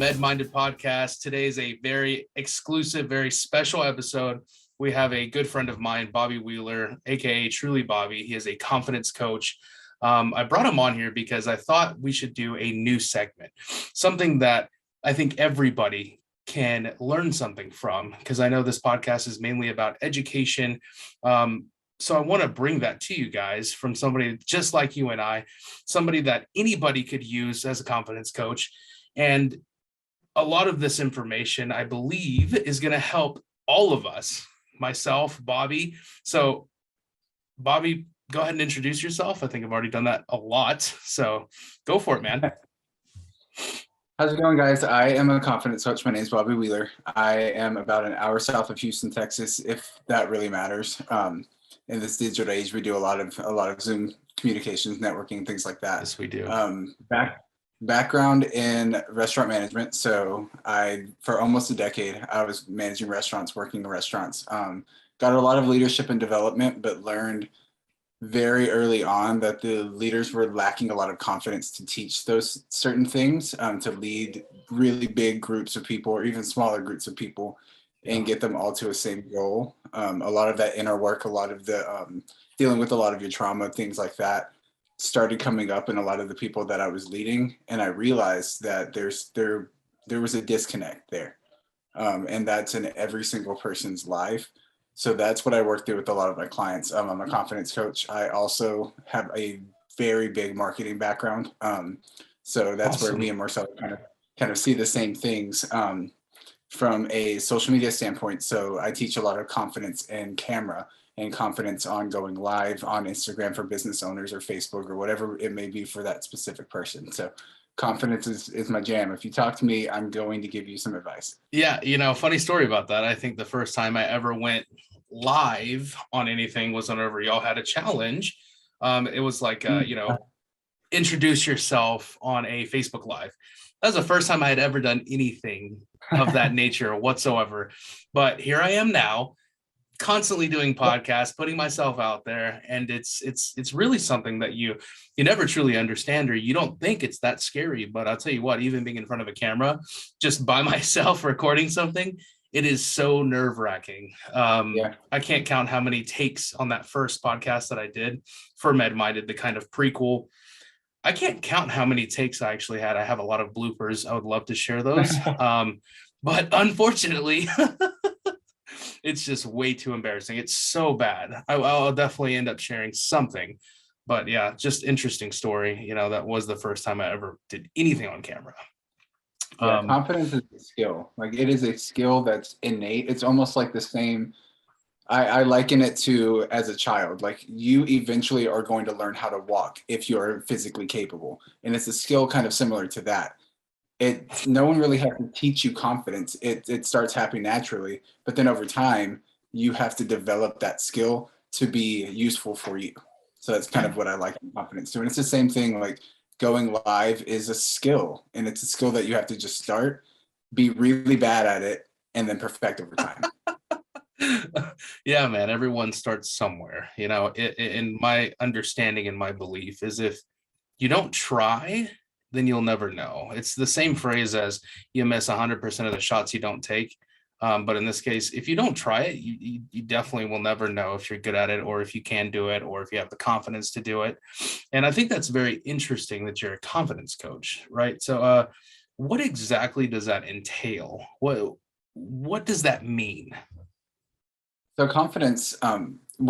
M.E.D podcast. Today is a very exclusive, very special episode. We have a good friend of mine, Bobby Wheeler, aka Truly Bobby. He is a confidence coach. I brought him on here because I thought we should do a new segment, something that I think everybody can learn something from, because I know this podcast is mainly about education. So I want to bring that to you guys from somebody just like you and I, somebody that anybody could use as a confidence coach. And a lot of this information, I believe, is going to help all of us, myself, Bobby. So, Bobby, go ahead and introduce yourself. I think I've already done that a lot. So go for it, man. How's it going, guys? I am a confidence coach. My name is Bobby Wheeler. I am about an hour south of Houston, Texas, if that really matters. In this digital age, we do a lot of Zoom communications, networking, things like that. Yes, we do. Background in restaurant management. So for almost a decade, I was managing restaurants, working in restaurants. Got a lot of leadership and development, but learned very early on that the leaders were lacking a lot of confidence to teach those certain things, to lead really big groups of people or even smaller groups of people and get them all to a same goal. A lot of that inner work, a lot of the dealing with a lot of your trauma, things like that, started coming up in a lot of the people that I was leading. And I realized that there was a disconnect there. And that's in every single person's life. So that's what I work through with a lot of my clients. I'm a confidence coach. I also have a very big marketing background. So that's Awesome. where me and Marcel kind of see the same things from a social media standpoint. So I teach a lot of confidence in camera and confidence on going live on Instagram for business owners or Facebook or whatever it may be for that specific person. So confidence is my jam. If you talk to me, I'm going to give you some advice. Yeah, funny story about that. I think the first time I ever went live on anything was whenever y'all had a challenge. It was like, introduce yourself on a Facebook Live. That was the first time I had ever done anything of that nature whatsoever. But here I am now, constantly doing podcasts, putting myself out there, and it's really something that you never truly understand, or you don't think it's that scary. But I'll tell you what, even being in front of a camera, just by myself recording something, it is so nerve-wracking. I can't count how many takes on that first podcast that I did for M.E.D, the kind of prequel. I can't count how many takes I actually had. I have a lot of bloopers. I would love to share those. But unfortunately, it's just way too embarrassing. It's so bad. I'll definitely end up sharing something. But yeah, just interesting story. That was the first time I ever did anything on camera. Yeah, confidence is a skill. Like, it is a skill that's innate. It's almost like the same. I liken it to as a child. Like, you eventually are going to learn how to walk if you're physically capable. And it's a skill kind of similar to that. No one really has to teach you confidence. It starts happening naturally, but then over time, you have to develop that skill to be useful for you. So that's kind of what I like in confidence too. And it's the same thing, like going live is a skill, and it's a skill that you have to just start, be really bad at it, and then perfect over time. Yeah, man, everyone starts somewhere. In my understanding and my belief is, if you don't try, then you'll never know. It's the same phrase as you miss 100% of the shots you don't take. But in this case, if you don't try it, you definitely will never know if you're good at it, or if you can do it, or if you have the confidence to do it. And I think that's very interesting that you're a confidence coach, right? So what exactly does that entail? What does that mean? So confidence,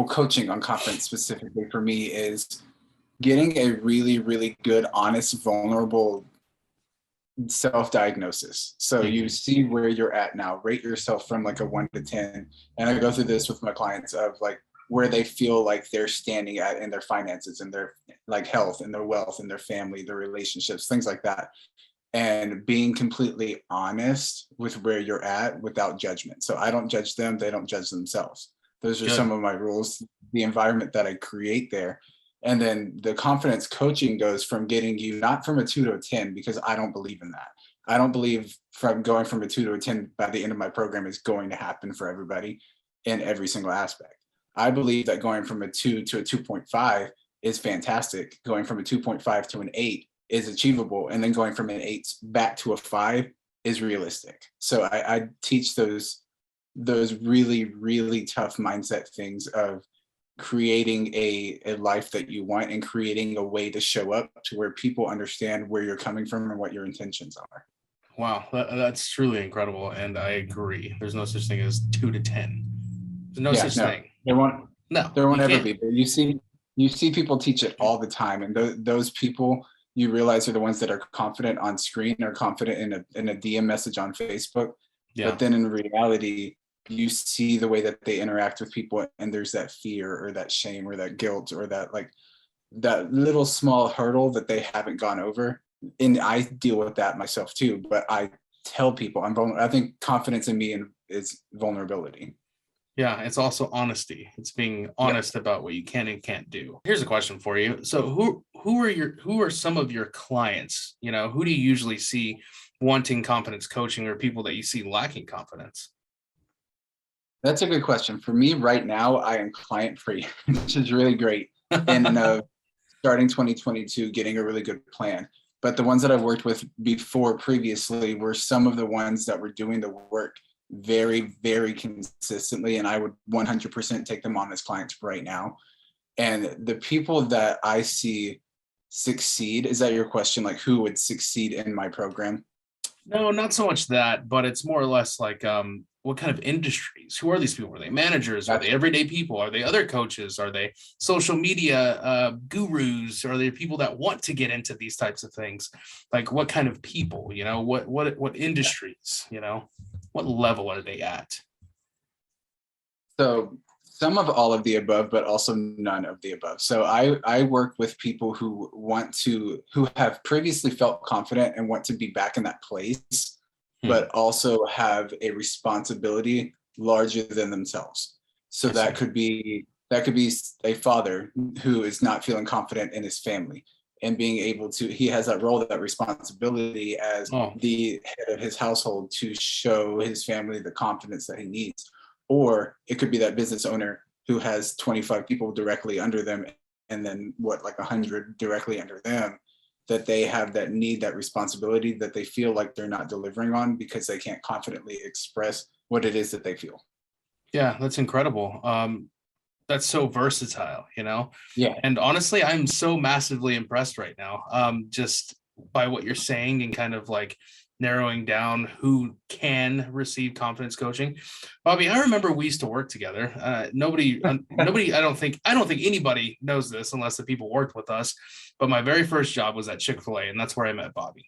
coaching on confidence specifically for me is getting a really, really good, honest, vulnerable self-diagnosis. So you see where you're at now, rate yourself from like a 1 to 10. And I go through this with my clients of like where they feel like they're standing at in their finances and their like health and their wealth and their family, their relationships, things like that. And being completely honest with where you're at without judgment. So I don't judge them, they don't judge themselves. Those are some of my rules, the environment that I create there. And then the confidence coaching goes from getting you not from a 2 to a 10, because I don't believe in that. I don't believe from going from a 2 to a 10 by the end of my program is going to happen for everybody in every single aspect. I believe that going from a 2 to a 2.5 is fantastic. Going from a 2.5 to an 8 is achievable. And then going from an 8 back to a 5 is realistic. So I teach those really, really tough mindset things of creating a life that you want and creating a way to show up to where people understand where you're coming from and what your intentions are. Wow, that's truly incredible, and I agree. There's no such thing as 2 to 10. There's no Yeah, such no, thing. there won't No, there won't you ever can't. be. But you see people teach it all the time, and those people you realize are the ones that are confident on screen or confident in a DM message on Facebook. But Yeah, then in reality, you see the way that they interact with people, and there's that fear or that shame or that guilt or that like that little small hurdle that they haven't gone over. And I deal with that myself too. But I tell people I'm vulnerable. I think confidence in me is vulnerability. yeah. It's also honesty. It's being Yep. honest about what you can and can't do. Here's a question for you. So, who are some of your clients? Who do you usually see wanting confidence coaching, or people that you see lacking confidence? That's a good question. For me right now, I am client free, which is really great. And starting 2022, getting a really good plan. But the ones that I've worked with before previously were some of the ones that were doing the work very, very consistently. And I would 100% take them on as clients right now. And the people that I see succeed, is that your question? Like who would succeed in my program? No, not so much that, but it's more or less like what kind of industries? Who are these people? Are they managers? Are they Gotcha. everyday people? Are they other coaches? Are they social media gurus? Are they people that want to get into these types of things? Like what kind of people? What industries? What level are they at? So some of all of the above, but also none of the above. So I work with people who have previously felt confident and want to be back in that place, Hmm, but also have a responsibility larger than themselves. So I see. that could be a father who is not feeling confident in his family and being able to, he has that role, that responsibility as Oh, the head of his household to show his family the confidence that he needs. Or it could be that business owner who has 25 people directly under them and then what, like 100 directly under them, that they have that need, that responsibility that they feel like they're not delivering on because they can't confidently express what it is that they feel. yeah, that's incredible. That's so versatile, Yeah. and honestly, I'm so massively impressed right now, just by what you're saying and kind of like narrowing down who can receive confidence coaching. Bobby, I remember we used to work together. Nobody, I don't think anybody knows this unless the people worked with us, but my very first job was at Chick-fil-A, and that's where I met Bobby.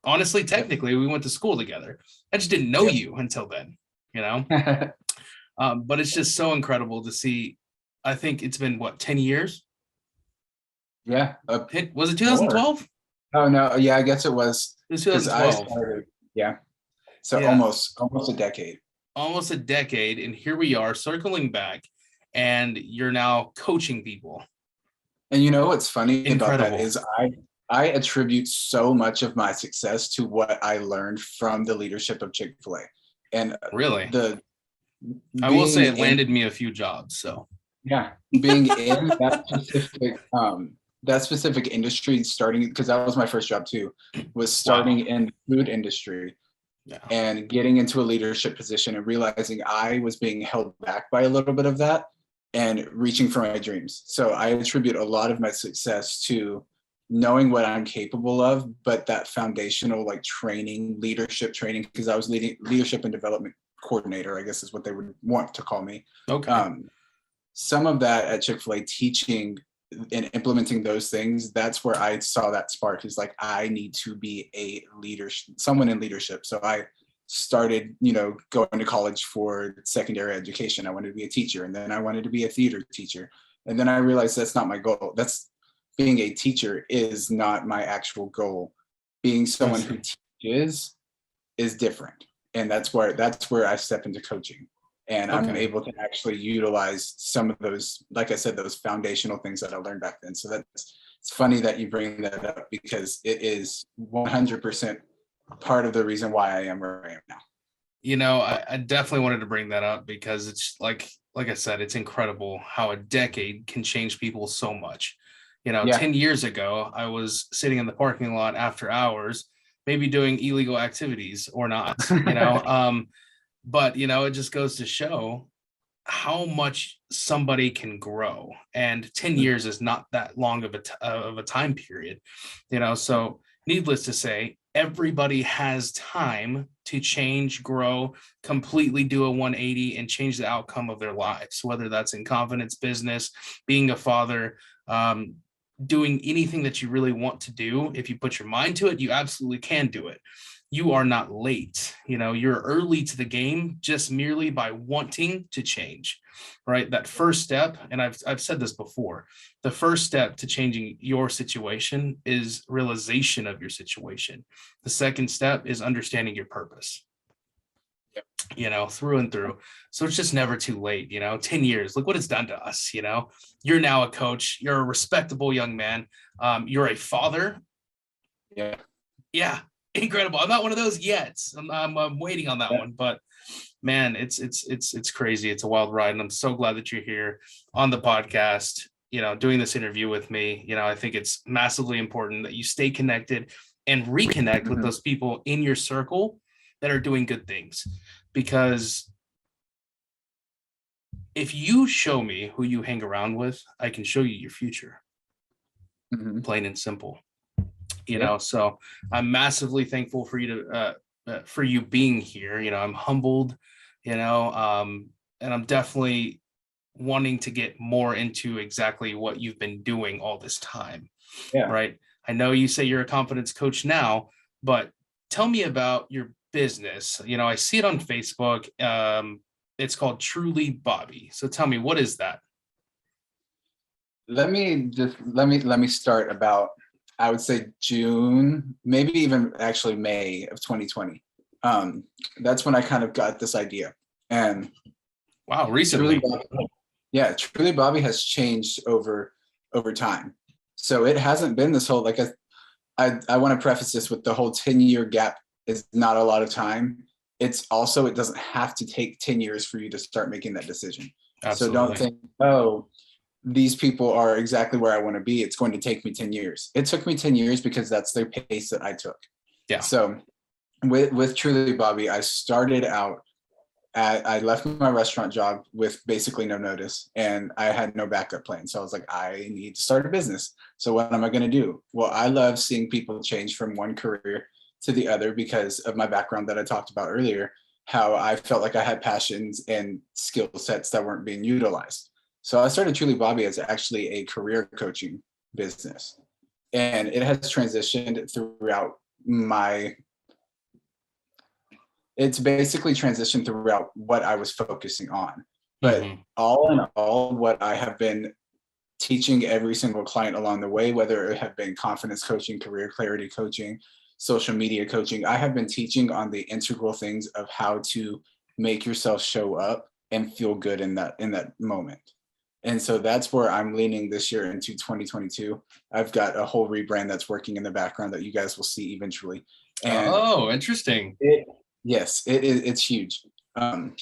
Honestly, Yep. technically we went to school together. I just didn't know Yep. you until then, you know but it's just so incredible to see. I think it's been what, 10 years? Yeah. Was it More. 2012? Oh no. Yeah, I guess it was It was because I 2012. started. Yeah. So Yeah, almost a decade. almost a decade. And here we are circling back, and you're now coaching people. And you know what's funny about that Incredible. is I attribute so much of my success to what I learned from the leadership of Chick-fil-A. And Really. the I will say being it in landed me a few jobs. So, yeah, being in that specific industry, starting because that was my first job too, was wow. starting in the food industry Yeah. and getting into a leadership position and realizing I was being held back by a little bit of that and reaching for my dreams. So I attribute a lot of my success to knowing what I'm capable of, but that foundational like training, leadership training, because I was leading leadership and development coordinator, I guess is what they would want to call me. Okay. Um, some of that at Chick-fil-A, teaching and implementing those things, that's where I saw that spark, is like I need to be a leader, someone in leadership. So I started, going to college for secondary education. I wanted to be a teacher, and then I wanted to be a theater teacher. And then I realized that's not my goal. That's being a teacher is not my actual goal. Being I someone who see. teaches is different. And that's where I step into coaching. And I'm Okay. able to actually utilize some of those, like I said, those foundational things that I learned back then. So that's, it's funny that you bring that up because it is 100% part of the reason why I am where I am now. I definitely wanted to bring that up because it's like I said, it's incredible how a decade can change people so much. Yeah. 10 years ago, I was sitting in the parking lot after hours, maybe doing illegal activities or not, but it just goes to show how much somebody can grow, and 10 years is not that long of a time period, so needless to say, everybody has time to change, grow, completely do a 180 and change the outcome of their lives, whether that's in confidence, business, being a father, doing anything that you really want to do. If you put your mind to it, you absolutely can do it. You are not late. You're early to the game just merely by wanting to change, right? That first step, and I've said this before, the first step to changing your situation is realization of your situation. The second step is understanding your purpose, through and through. So it's just never too late. 10 years, look what it's done to us. You're now a coach, you're a respectable young man, you're a father. Yeah, incredible. I'm not one of those yet. I'm waiting on that one, but man, it's crazy. It's a wild ride, and I'm so glad that you're here on the podcast, doing this interview with me. I think it's massively important that you stay connected and reconnect with those people in your circle that are doing good things, because if you show me who you hang around with, I can show you your future. Plain and simple. So I'm massively thankful for you for you being here. I'm humbled, and I'm definitely wanting to get more into exactly what you've been doing all this time. Right. I know you say you're a confidence coach now, but tell me about your business. I see it on Facebook. It's called Truly Bobby. So tell me, what is that? Let me start about, I would say June, maybe even actually May of 2020. That's when I kind of got this idea. And wow, recently. Truly Bobby has changed over time. So it hasn't been this whole, I want to preface this with the whole 10-year gap is not a lot of time. It's also, it doesn't have to take 10 years for you to start making that decision. Absolutely. So don't think, oh, these people are exactly where I want to be. It's going to take me 10 years. It took me 10 years because that's the pace that I took. Yeah. So with Truly Bobby, I started out I left my restaurant job with basically no notice, and I had no backup plan. So I was like, I need to start a business. So what am I going to do? Well, I love seeing people change from one career to the other because of my background that I talked about earlier, how I felt like I had passions and skill sets that weren't being utilized. So I started Truly Bobby as actually a career coaching business. And it has transitioned throughout it's basically transitioned throughout what I was focusing on. But all in all, what I have been teaching every single client along the way, whether it have been confidence coaching, career clarity coaching, social media coaching, I have been teaching on the integral things of how to make yourself show up and feel good in that moment. And so that's where I'm leaning this year into 2022. I've got a whole rebrand that's working in the background that you guys will see eventually. And interesting. Yes, it's huge. And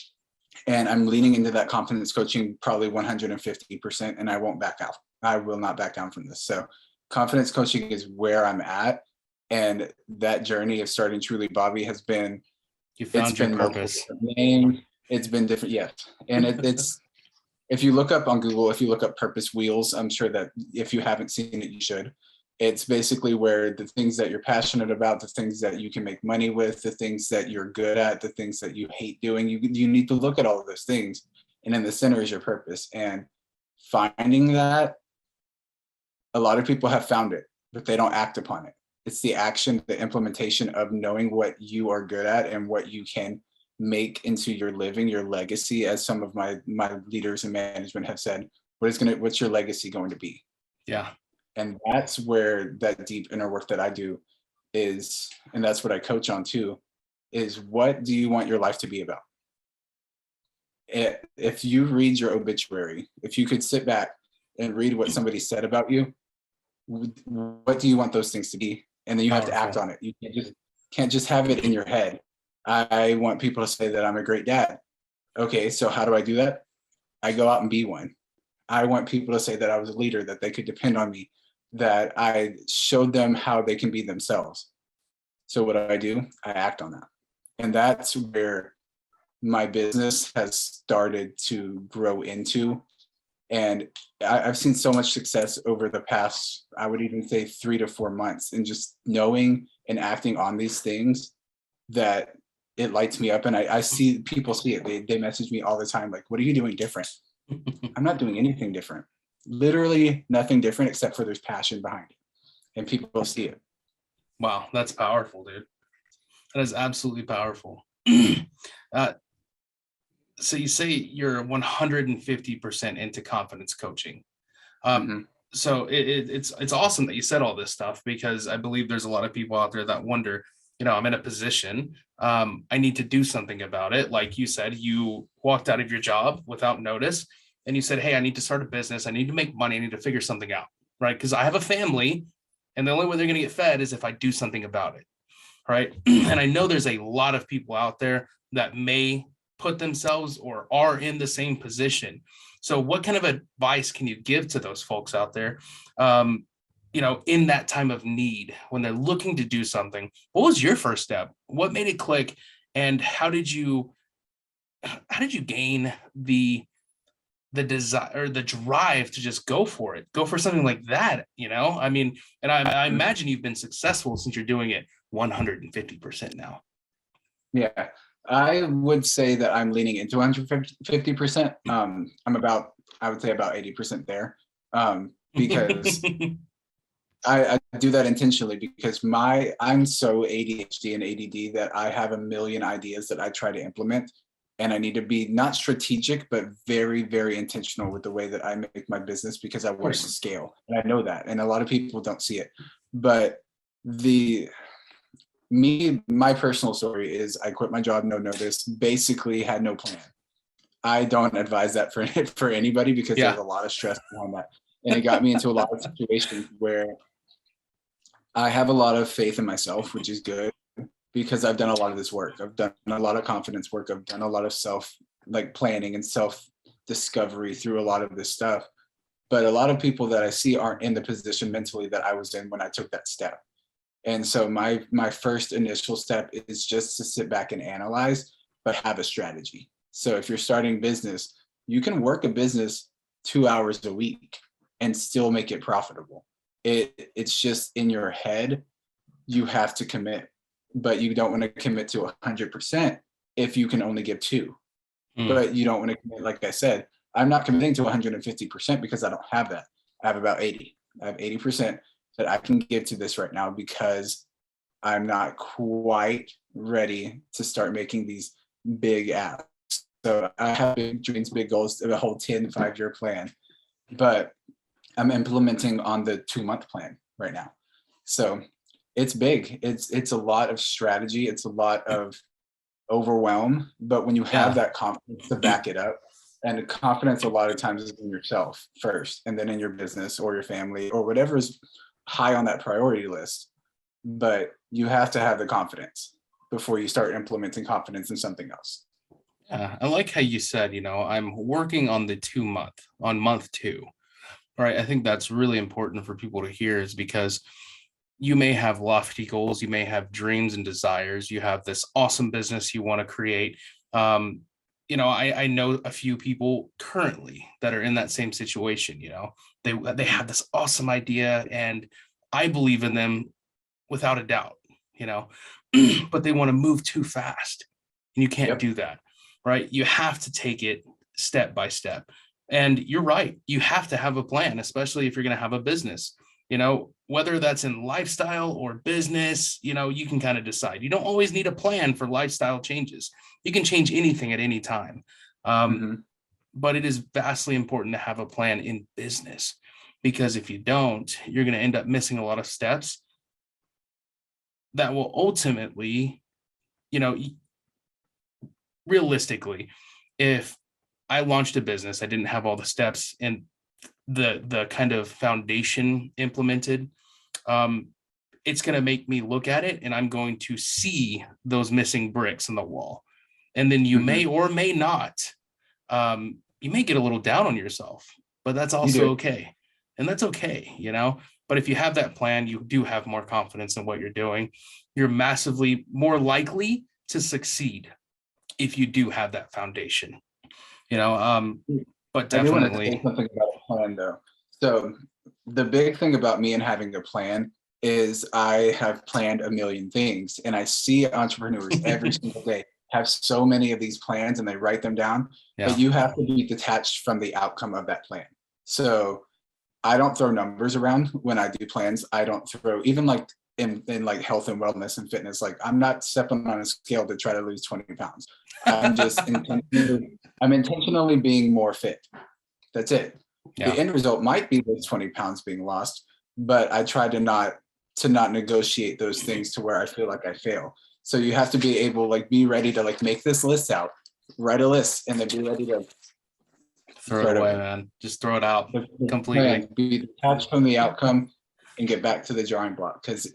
I'm leaning into that confidence coaching probably 150%, and I won't back out. I will not back down from this. So confidence coaching is where I'm at. And that journey of starting Truly Bobby has been, you found your purpose. Names. It's been different. Yes. And it's, if you look up on Google, if you look up purpose wheels, I'm sure that if you haven't seen it, you should. It's basically where the things that you're passionate about, the things that you can make money with, the things that you're good at, the things that you hate doing, you need to look at all of those things. And in the center is your purpose. And finding that, a lot of people have found it, but they don't act upon it. It's the action, the implementation of knowing what you are good at and what you can make into your living, your legacy, as some of my leaders in management have said, what's your legacy going to be? Yeah. And that's where that deep inner work that I do is, and that's what I coach on too, is what do you want your life to be about? If you read your obituary, if you could sit back and read what somebody said about you, what do you want those things to be? And then you have to act on it. You can't just have it in your head. I want people to say that I'm a great dad. Okay, so how do I do that? I go out and be one. I want people to say that I was a leader, that they could depend on me, that I showed them how they can be themselves. So what do? I act on that. And that's where my business has started to grow into. And I've seen so much success over the past, I would even say 3 to 4 months, and just knowing and acting on these things that it lights me up. And I see people see it. They message me all the time, like, what are you doing different? I'm not doing anything different. Literally nothing different except for there's passion behind it. And people see it. Wow, that's powerful, dude. That is absolutely powerful. uh, so you say you're 150% into confidence coaching. Mm-hmm. So it's awesome that you said all this stuff, because I believe there's a lot of people out there that wonder, I'm in a position, I need to do something about it. Like you said, you walked out of your job without notice and you said, hey, I need to start a business. I need to make money. I need to figure something out, right? Because I have a family and the only way they're going to get fed is if I do something about it, right? And I know there's a lot of people out there that may put themselves or are in the same position. So what kind of advice can you give to those folks out there, in that time of need when they're looking to do something? What was your first step? What made it click? And how did you gain the desire or the drive to just go for it, go for something like that? I mean, and I imagine you've been successful since you're doing it 150% now. Yeah, I would say that I'm leaning into 150%. I would say about 80% there. Because I do that intentionally, because I'm so ADHD and ADD that I have a million ideas that I try to implement. And I need to be not strategic, but very, very intentional with the way that I make my business, because I want to scale. And I know that. And a lot of people don't see it. But my personal story is I quit my job, no notice, basically had no plan. I don't advise that for anybody, because there's a lot of stress behind that. And it got me into a lot of situations where I have a lot of faith in myself, which is good, because I've done a lot of this work. I've done a lot of confidence work. I've done a lot of planning and self discovery through a lot of this stuff. But a lot of people that I see aren't in the position mentally that I was in when I took that step. And so my first initial step is just to sit back and analyze, but have a strategy. So if you're starting business, you can work a business 2 hours a week and still make it profitable. It's just in your head, you have to commit, but you don't want to commit to 100% if you can only give 2. But you don't want to commit, like I said, I'm not committing to 150% because I don't have that. I have about 80. I have 80% that I can give to this right now, because I'm not quite ready to start making these big asks. So I have big dreams, big goals, a whole 10, 5-year plan, but I'm implementing on the 2-month plan right now. So it's big. It's a lot of strategy. It's a lot of overwhelm, but when you have that confidence to back it up, and the confidence a lot of times is in yourself first, and then in your business or your family or whatever is high on that priority list. But you have to have the confidence before you start implementing confidence in something else. Yeah, I like how you said, I'm working on on month 2. All right. I think that's really important for people to hear, is because you may have lofty goals, you may have dreams and desires, you have this awesome business you want to create. I know a few people currently that are in that same situation. They have this awesome idea and I believe in them without a doubt, but they want to move too fast, and you can't do that, right? You have to take it step by step. And you're right, you have to have a plan, especially if you're going to have a business, whether that's in lifestyle or business. You can kind of decide. You don't always need a plan for lifestyle changes. You can change anything at any time. But it is vastly important to have a plan in business, because if you don't, you're going to end up missing a lot of steps that will ultimately, realistically, if I launched a business, I didn't have all the steps and the kind of foundation implemented, it's going to make me look at it and I'm going to see those missing bricks in the wall. And then you may or may not, you may get a little down on yourself, but that's also okay. And that's okay. But if you have that plan, you do have more confidence in what you're doing. You're massively more likely to succeed if you do have that foundation, you know. But I do want to say definitely, something about a plan though. So the big thing about me and having a plan is I have planned a million things, and I see entrepreneurs every single day have so many of these plans and they write them down, but yeah, you have to be detached from the outcome of that plan. So I don't throw numbers around when I do plans. I don't throw even like in like health and wellness and fitness. Like I'm not stepping on a scale to try to lose 20 pounds. I'm just intentionally, I'm intentionally being more fit. That's it. The yeah, end result might be those 20 pounds being lost, but I try to not negotiate those things to where I feel like I fail. So you have to be able like be ready to like make this list out, write a list, and then be ready to throw it start away, over. man. Just throw it out The completely. plan, be detached from the outcome and get back to the drawing block because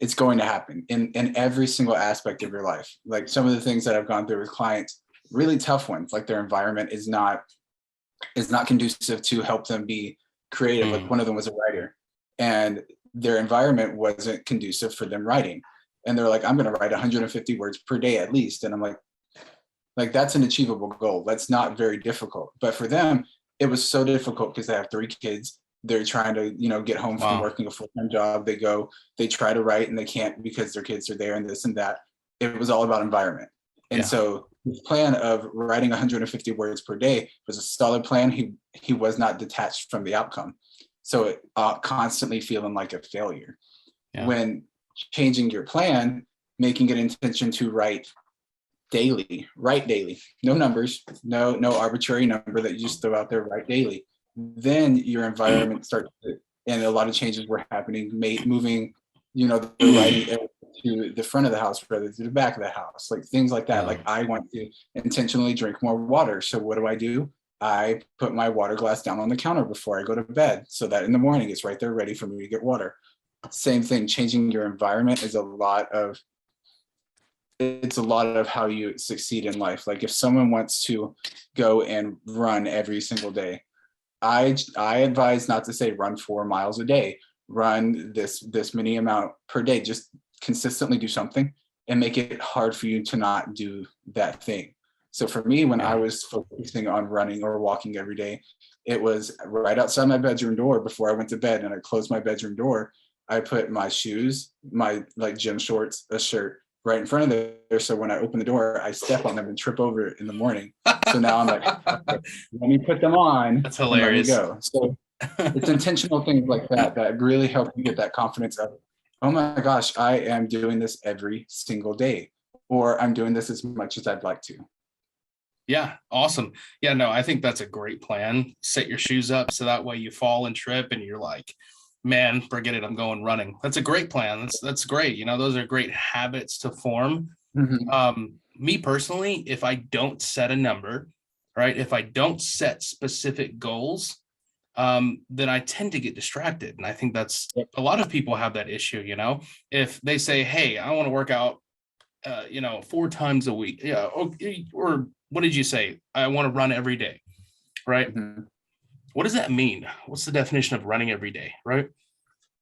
it's going to happen in every single aspect of your life. Like some of the things that I've gone through with clients, really tough ones, like their environment is not conducive to help them be creative. Like one of them was a writer, and their environment wasn't conducive for them writing. And they're like, I'm going to write 150 words per day at least. And I'm like that's an achievable goal. That's not very difficult. But for them, it was so difficult because they have 3 kids. They're trying to, get home from Wow. working a full-time job. They try to write and they can't because their kids are there and this and that. It was all about environment. And Yeah. so his plan of writing 150 words per day was a solid plan. He was not detached from the outcome. So it constantly feeling like a failure. Yeah. When changing your plan, making an intention to write daily, no numbers, no arbitrary number that you just throw out there, write daily. Then your environment starts to, and a lot of changes were happening, moving, the writing to the front of the house rather than the back of the house, like things like that. Yeah. Like I want to intentionally drink more water. So what do? I put my water glass down on the counter before I go to bed so that in the morning it's right there ready for me to get water. Same thing, changing your environment is it's a lot of how you succeed in life. Like if someone wants to go and run every single day, I advise not to say run 4 miles a day, run this many amount per day. Just consistently do something and make it hard for you to not do that thing. So for me, when I Yeah. was focusing on running or walking every day, it was right outside my bedroom door before I went to bed, and I closed my bedroom door. I put my shoes, my like gym shorts, a shirt right in front of there. So when I open the door, I step on them and trip over it in the morning. So now I'm like, okay, let me put them on That's and let me hilarious. go. So it's intentional things like that that really help you get that confidence of, oh my gosh, I am doing this every single day, or I'm doing this as much as I'd like to. Yeah, awesome. Yeah, no, I think that's a great plan. Set your shoes up so that way you fall and trip and you're like, man, forget it, I'm going running. That's a great plan. That's great. Those are great habits to form. Mhm. Me personally, if I don't set a number, right? If I don't set specific goals, then I tend to get distracted. And I think that's Yep. a lot of people have that issue, if they say, hey, I want to work out 4 times a week. Yeah. Or what did you say? I want to run every day, right? Mhm. What does that mean? What's the definition of running every day, right?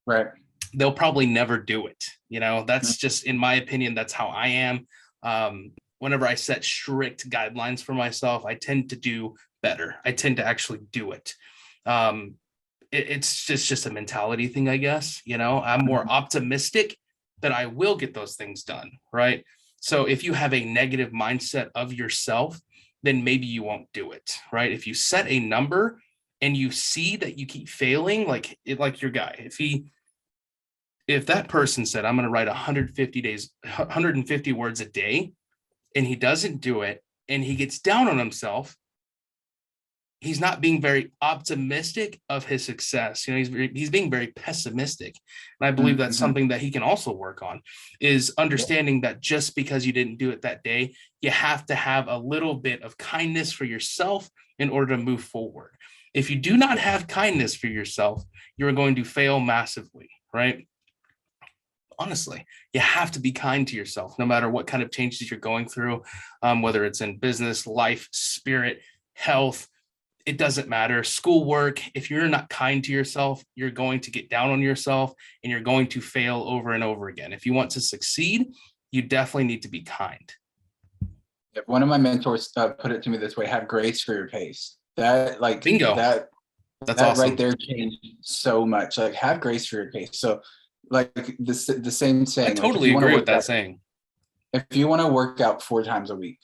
Right. They'll probably never do it. Mhm. That's just, in my opinion, that's how I am. Whenever I set strict guidelines for myself, I tend to do better. I tend to actually do it. Um, it's just a mentality thing, I guess. I'm more optimistic that I will get those things done, right? So if you have a negative mindset of yourself, then maybe you won't do it, right? If you set a number and you see that you keep failing, like your guy, if that person said, I'm going to write 150 words a day, and he doesn't do it, and he gets down on himself, he's not being very optimistic of his success. He's being very pessimistic. And I believe that's Mhm. something that he can also work on, is Yep. understanding that just because you didn't do it that day, you have to have a little bit of kindness for yourself in order to move forward. If you do not have kindness for yourself, you're going to fail massively, right? Honestly, you have to be kind to yourself no matter what kind of changes you're going through, whether it's in business, life, spirit, health, it doesn't matter. Schoolwork, if you're not kind to yourself, you're going to get down on yourself and you're going to fail over and over again. If you want to succeed, you definitely need to be kind. One of my mentors put it to me this way: have grace for your pace. That like Bingo. that That's that awesome. right there changed so much. Like, have grace for your pace. So like the same saying. I totally agree with that saying. If you want to work out 4 times a week,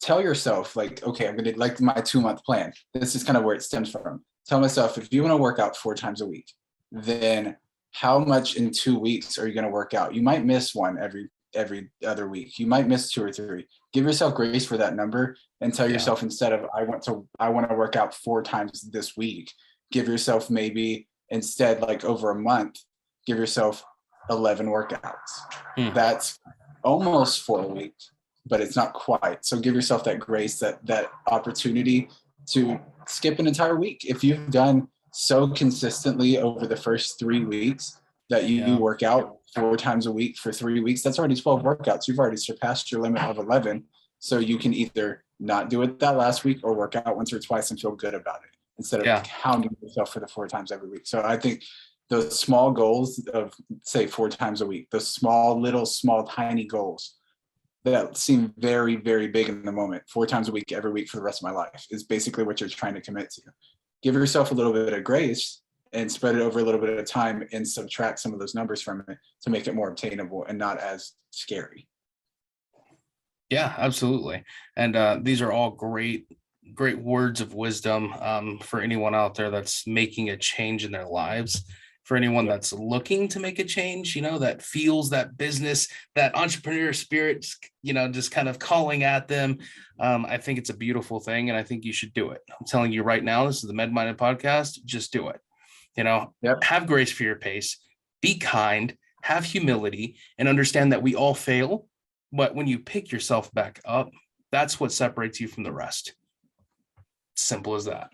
tell yourself, like, okay, I'm gonna, like my 2-month plan. This is kind of where it stems from. Tell myself, if you want to work out 4 times a week, then how much in 2 weeks are you going to work out? You might miss one every other week. You might miss 2 or 3. Give yourself grace for that number and tell yourself, instead of I want to work out 4 times this week, give yourself maybe, instead, like over a month, give yourself 11 workouts. That's almost 4 weeks, but it's not quite. So give yourself that grace, that opportunity to skip an entire week. If you've done so consistently over the first 3 weeks that you work out 4 times a week for 3 weeks, that's already 12 workouts. You've already surpassed your limit of 11. So you can either not do it that last week or work out once or twice and feel good about it, instead of hounding yourself for the 4 times every week. So I think those small goals of, say, 4 times a week, those small, tiny goals that seem very, very big in the moment, 4 times a week, every week for the rest of my life, is basically what you're trying to commit to. Give yourself a little bit of grace and spread it over a little bit of time and subtract some of those numbers from it to make it more obtainable and not as scary. Yeah, absolutely. And these are all great words of wisdom for anyone out there that's making a change in their lives. For anyone that's looking to make a change, that feels that business, that entrepreneur spirit, just kind of calling at them. I think it's a beautiful thing, and I think you should do it. I'm telling you right now, this is the Med-Minded podcast. Just do it. Have grace for your pace, be kind, have humility, and understand that we all fail. But when you pick yourself back up, that's what separates you from the rest. Simple as that,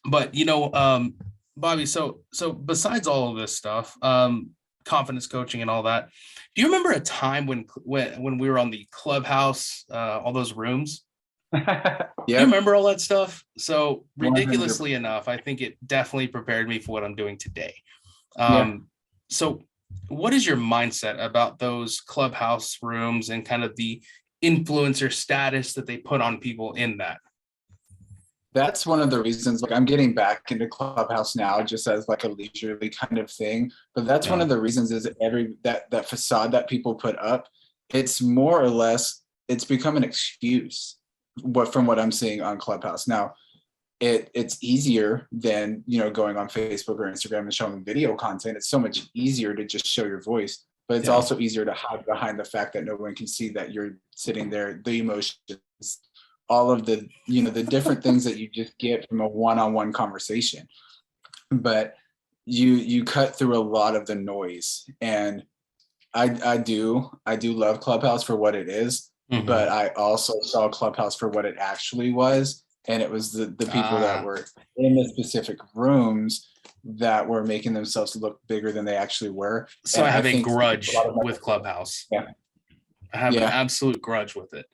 But Bobby, so besides all of this stuff, confidence coaching and all that, do you remember a time when we were on the Clubhouse, all those rooms? Do you remember all that stuff? So ridiculously 100%. Enough, I think it definitely prepared me for what I'm doing today. So what is your mindset about those Clubhouse rooms and kind of the influencer status that they put on people in that? That's one of the reasons, like, I'm getting back into Clubhouse now just as like a leisurely kind of thing. But that's one of the reasons, is that facade that people put up, it's more or less, it's become an excuse from what I'm seeing on Clubhouse. Now, it's easier than, going on Facebook or Instagram and showing video content. It's so much easier to just show your voice, but it's also easier to hide behind the fact that no one can see that you're sitting there, the emotions, all of the, the different things that you just get from a one-on-one conversation. But you cut through a lot of the noise. And I do love Clubhouse for what it is, but I also saw Clubhouse for what it actually was. And it was the people that were in the specific rooms that were making themselves look bigger than they actually were. So I have a grudge with Clubhouse. I have an absolute grudge with it,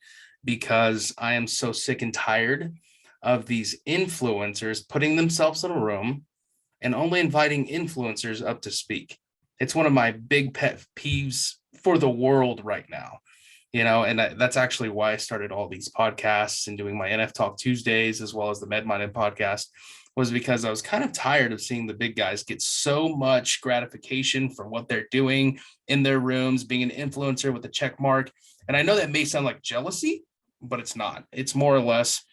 because I am so sick and tired of these influencers putting themselves in a room and only inviting influencers up to speak. It's one of my big pet peeves for the world right now. And that's actually why I started all these podcasts and doing my NF Talk Tuesdays, as well as the Med-Minded podcast, was because I was kind of tired of seeing the big guys get so much gratification for what they're doing in their rooms, being an influencer with a check mark. And I know that may sound like jealousy, but it's not. It's more or less,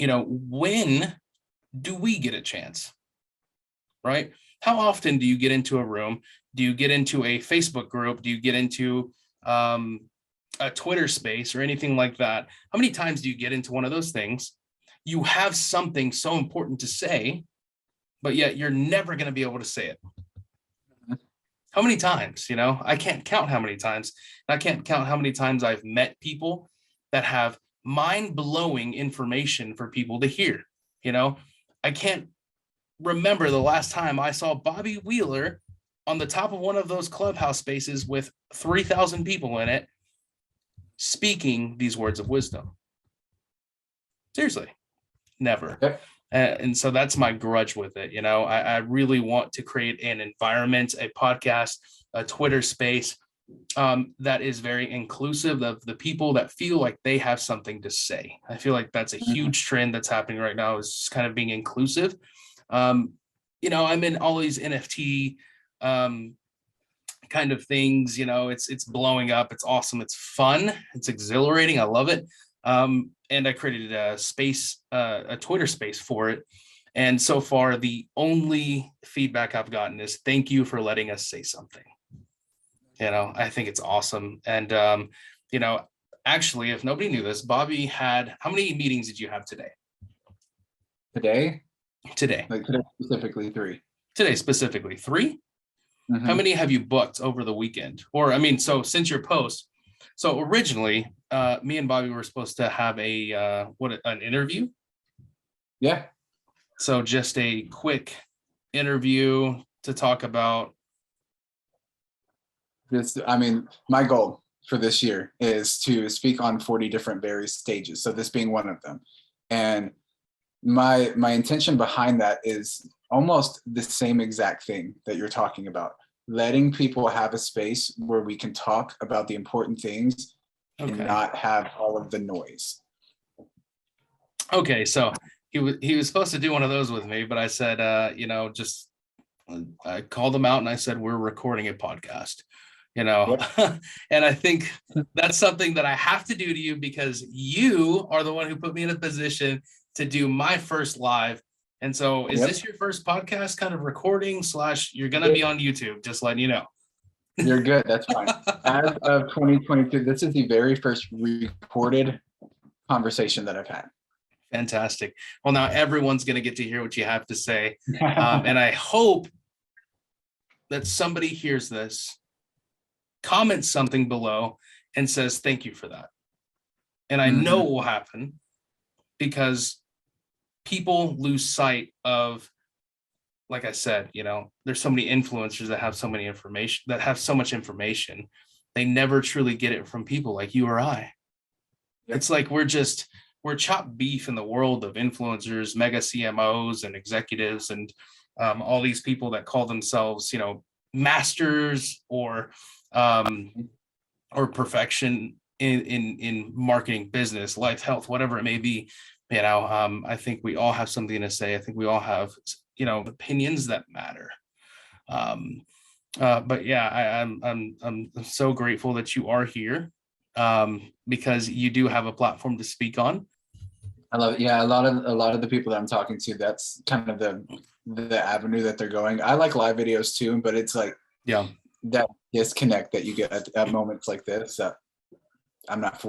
when do we get a chance, right? How often do you get into a room? Do you get into a Facebook group? Do you get into a Twitter space or anything like that? How many times do you get into one of those things? You have something so important to say, but yet you're never going to be able to say it. How many times, I can't count how many times. I can't count how many times I've met people that have mind-blowing information for people to hear. I can't remember the last time I saw Bobby Wheeler on the top of one of those Clubhouse spaces with 3,000 people in it, speaking these words of wisdom. Seriously, never. Okay. And so that's my grudge with it. I really want to create an environment, a podcast, a Twitter space that is very inclusive of the people that feel like they have something to say. I feel like that's a huge trend that's happening right now, is just kind of being inclusive. I'm in all these NFT kind of things. It's blowing up. It's awesome. It's fun. It's exhilarating. I love it. And I created a space, a Twitter space for it. And so far, the only feedback I've gotten is thank you for letting us say something. I think it's awesome. And, actually, if nobody knew this, Bobby how many meetings did you have today? Today? Today. Like today specifically 3. Today specifically 3? Mm-hmm. How many have you booked over the weekend? Or, so since your post, so originally, me and Bobby were supposed to have an interview. Yeah. So just a quick interview to talk about. My goal for this year is to speak on 40 different various stages. So this being one of them. And my intention behind that is almost the same exact thing that you're talking about. Letting people have a space where we can talk about the important things and not have all of the noise. Okay, so he was supposed to do one of those with me, but I said, I called him out and I said, we're recording a podcast, Yep. And I think that's something that I have to do to you, because you are the one who put me in a position to do my first live. And so is this your first podcast kind of recording / you're going to be on YouTube, just letting you know? You're good. That's fine. As of 2022, this is the very first recorded conversation that I've had. Fantastic. Well, now everyone's going to get to hear what you have to say. And I hope that somebody hears this, comments something below, and says, thank you for that. And I know it will happen, because people lose sight of, like I said, there's so many influencers that have so much information. They never truly get it from people like you or I. Yep. It's like we're chopped beef in the world of influencers, mega CMOs and executives, and all these people that call themselves, masters or perfection in marketing, business, life, health, whatever it may be. I think we all have something to say. I think we all have, opinions that matter. But yeah, I'm so grateful that you are here, because you do have a platform to speak on. I love it. Yeah, a lot of the people that I'm talking to, that's kind of the avenue that they're going. I like live videos too, but it's like that disconnect that you get at moments like this that I'm not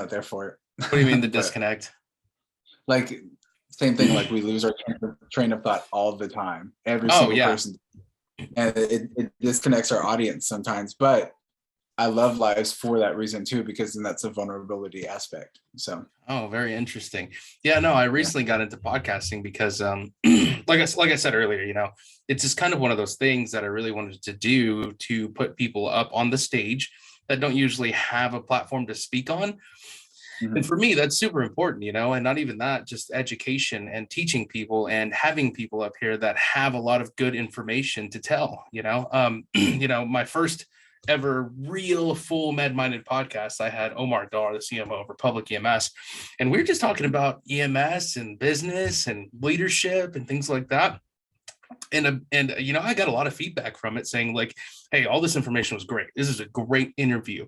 there for it. What do you mean the disconnect? Like same thing, like we lose our train of thought all the time. Every single person. And it disconnects our audience sometimes. But I love lives for that reason too, because then that's a vulnerability aspect. So very interesting. Yeah, no, I recently got into podcasting because like I said earlier, it's just kind of one of those things that I really wanted to do, to put people up on the stage that don't usually have a platform to speak on. And for me, that's super important, and not even that, just education and teaching people and having people up here that have a lot of good information to tell. My first ever real full med-minded podcast, I had Omar Dar, the CMO of Republic EMS, and we were just talking about EMS and business and leadership and things like that. And I got a lot of feedback from it saying like, hey, all this information was great. This is a great interview.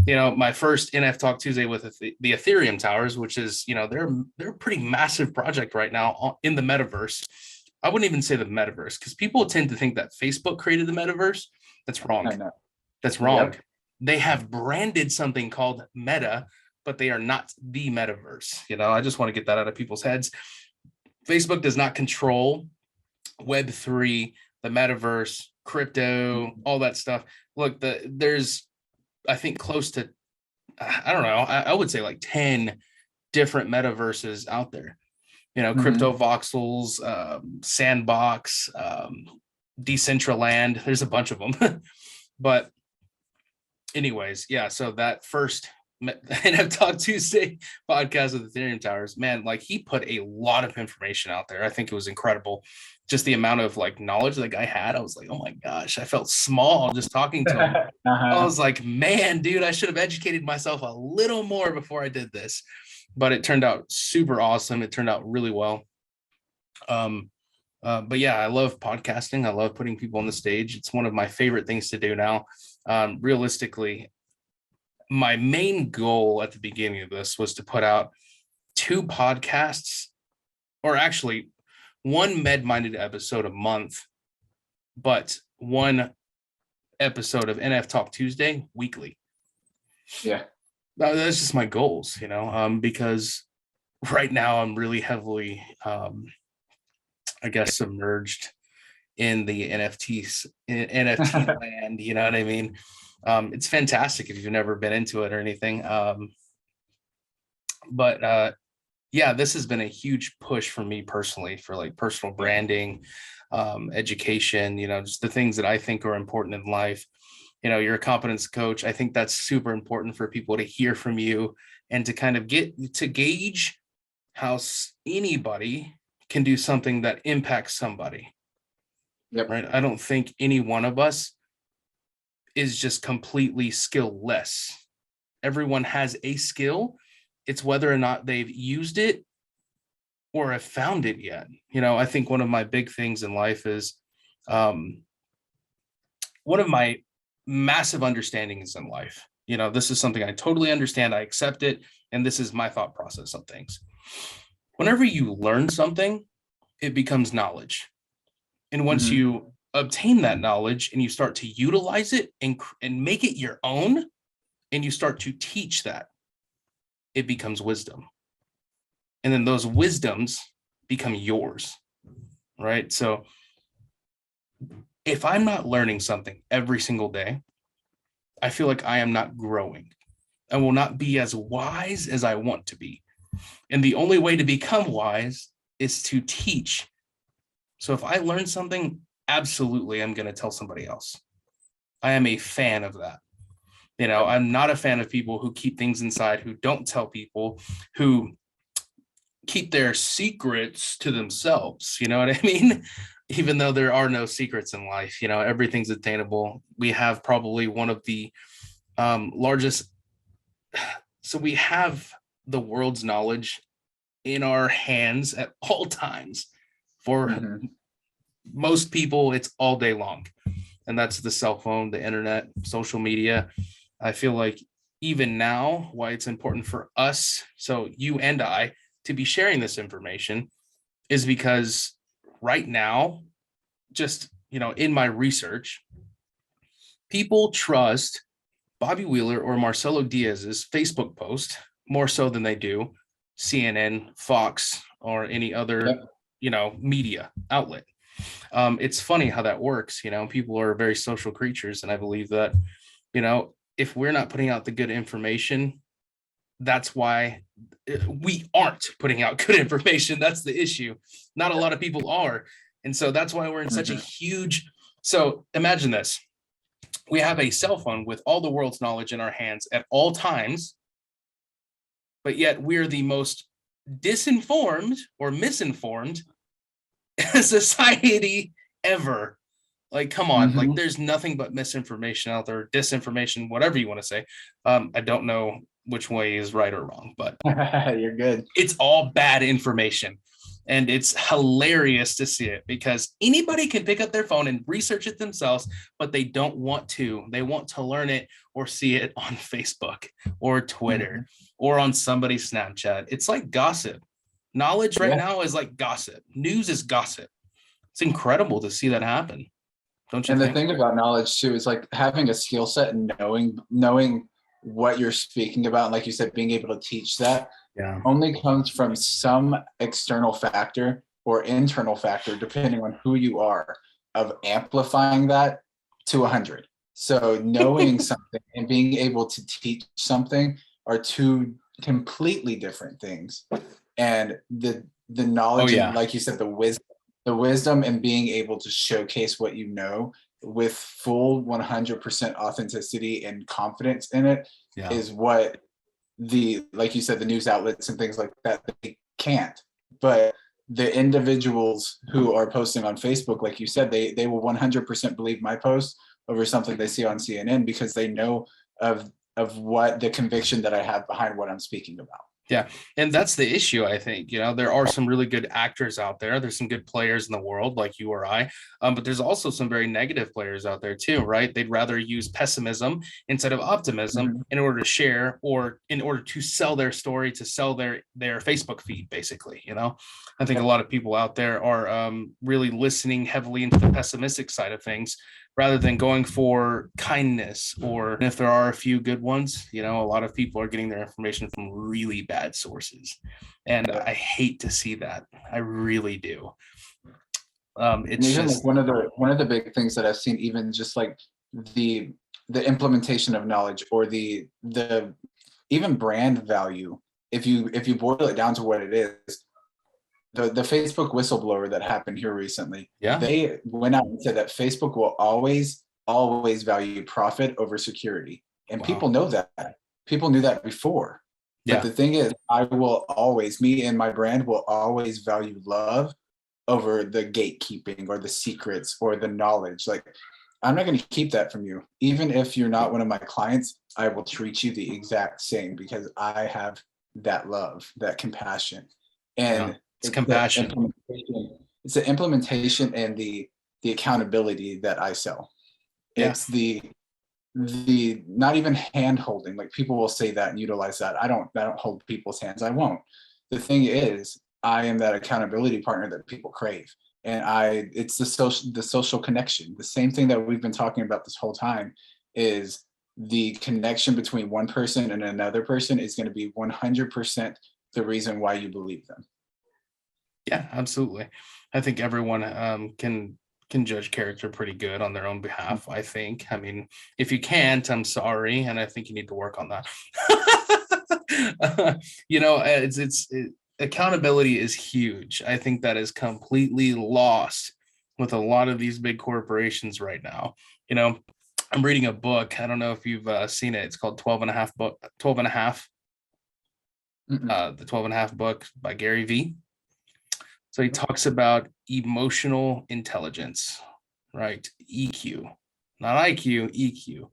My first NF Talk Tuesday with the Ethereum Towers, which is, they're a pretty massive project right now in the metaverse. I wouldn't even say the metaverse, because people tend to think that Facebook created the metaverse. That's wrong. That's wrong. Yep. They have branded something called Meta, but they are not the metaverse. I just want to get that out of people's heads. Facebook does not control Web3, the metaverse, crypto, all that stuff. Look, there's, I think, close to, I don't know, I would say like 10 different metaverses out there. Crypto voxels, Sandbox, Decentraland. There's a bunch of them. But anyways, yeah, so that first NF Talk Tuesday podcast with Ethereum Towers, man, like he put a lot of information out there. I think it was incredible. Just the amount of like knowledge the guy had. I was like, oh my gosh, I felt small just talking to him. I was like, man, dude, I should have educated myself a little more before I did this. But it turned out super awesome. It turned out really well. But yeah, I love podcasting. I love putting people on the stage. It's one of my favorite things to do now. Realistically, my main goal at the beginning of this was to put out 2 podcasts, or actually one med-minded episode a month, but 1 episode of NF Talk Tuesday weekly. Yeah. That's just my goals, because right now I'm really heavily, I guess, submerged in the NFT land, you know what I mean? It's fantastic if you've never been into it or anything. But yeah, this has been a huge push for me personally, for like personal branding, education, just the things that I think are important in life. You're a competence coach. I think that's super important for people to hear from you and to kind of get to gauge how anybody can do something that impacts somebody. Yep. Right. I don't think any one of us is just completely skillless. Everyone has a skill. It's whether or not they've used it or have found it yet. I think one of my big things in life is one of my massive understandings in life. This is something I totally understand. I accept it. And this is my thought process on things. Whenever you learn something, it becomes knowledge. And once you obtain that knowledge and you start to utilize it and make it your own, and you start to teach that, it becomes wisdom. And then those wisdoms become yours, right? So if I'm not learning something every single day, I feel like I am not growing. I will not be as wise as I want to be. And the only way to become wise is to teach. So if I learn something, absolutely, I'm going to tell somebody else. I am a fan of that. I'm not a fan of people who keep things inside, who don't tell people, who keep their secrets to themselves. You know what I mean? Even though there are no secrets in life, everything's attainable. We have probably one of the largest. So we have the world's knowledge in our hands at all times. For most people, it's all day long. And that's the cell phone, the internet, social media. I feel like even now, why it's important for us, so you and I, to be sharing this information is because right now, just, in my research, people trust Bobby Wheeler or Marcelo Diaz's Facebook post more so than they do CNN, Fox, or any other, media outlet. It's funny how that works. People are very social creatures. And I believe that, if we're not putting out the good information, that's why we aren't putting out good information. That's the issue. Not a lot of people are. And so that's why we're in such a huge. So imagine this. We have a cell phone with all the world's knowledge in our hands at all times, but yet we're the most disinformed or misinformed society ever. Like, come on, like there's nothing but misinformation out there, disinformation, whatever you want to say. I don't know which way is right or wrong, but you're good. It's all bad information. And it's hilarious to see it because anybody can pick up their phone and research it themselves, but they don't want to. They want to learn it or see it on Facebook or Twitter or on somebody's Snapchat. It's like gossip. Knowledge right now is like gossip. News is gossip. It's incredible to see that happen. Don't you think? And the thing about knowledge too is like having a skill set and knowing what you're speaking about. And like you said, being able to teach that only comes from some external factor or internal factor, depending on who you are, of amplifying that to 100. So knowing something and being able to teach something are 2 completely different things. And the knowledge, and like you said, the wisdom and being able to showcase what you know with full 100% authenticity and confidence in it is what like you said, the news outlets and things like that, they can't. But the individuals who are posting on Facebook, like you said, they will 100% believe my post over something they see on CNN because they know of what the conviction that I have behind what I'm speaking about. Yeah. And that's the issue, I think. There are some really good actors out there. There's some good players in the world, like you or I. But there's also some very negative players out there too, right? They'd rather use pessimism instead of optimism in order to share or in order to sell their story, to sell their Facebook feed, basically. I think a lot of people out there are really listening heavily into the pessimistic side of things rather than going for kindness. Or if there are a few good ones, a lot of people are getting their information from really bad sources. And I hate to see that. I really do. It's even just like one of the big things that I've seen, even just like the implementation of knowledge or the even brand value. If you boil it down to what it is, the Facebook whistleblower that happened here recently, they went out and said that Facebook will always value profit over security. And people know that. People knew that before. But the thing is, me and my brand will always value love over the gatekeeping or the secrets or the knowledge. Like, I'm not going to keep that from you. Even if you're not one of my clients, I will treat you the exact same because I have that love, that compassion. And it's compassion. It's the implementation and the accountability that I sell. It's the not even hand holding. Like, people will say that and utilize that. I don't hold people's hands. I won't. The thing is, I am that accountability partner that people crave. And it's the social connection. The same thing that we've been talking about this whole time is the connection between one person and another person is going to be 100% the reason why you believe them. Yeah, absolutely. I think everyone can judge character pretty good on their own behalf. I think. I mean, if you can't, I'm sorry, and I think you need to work on that. Accountability is huge. I think that is completely lost with a lot of these big corporations right now. I'm reading a book. I don't know if you've seen it. It's called 12 and a half the 12 and a half book by Gary Vee. So he talks about emotional intelligence, right? EQ, not IQ, EQ.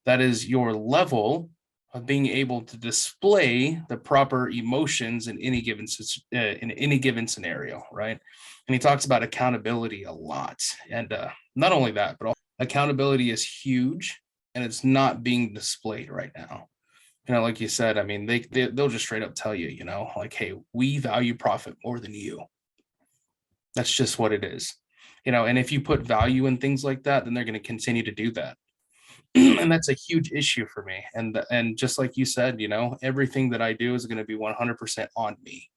That is your level of being able to display the proper emotions in any given scenario, right? And he talks about accountability a lot. And not only that, but accountability is huge, and it's not being displayed right now. Like you said, I mean, they'll just straight up tell you, like, hey, we value profit more than you. That's just what it is. And if you put value in things like that, then they're going to continue to do that. And that's a huge issue for me. And just like you said, everything that I do is going to be 100% on me,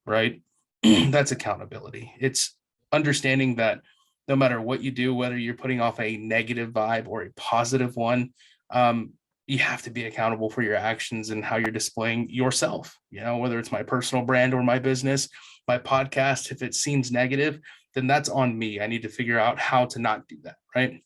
right? That's accountability. It's understanding that no matter what you do, whether you're putting off a negative vibe or a positive one, you have to be accountable for your actions and how you're displaying yourself, whether it's my personal brand or my business, my podcast. If it seems negative, then that's on me. I need to figure out how to not do that, right?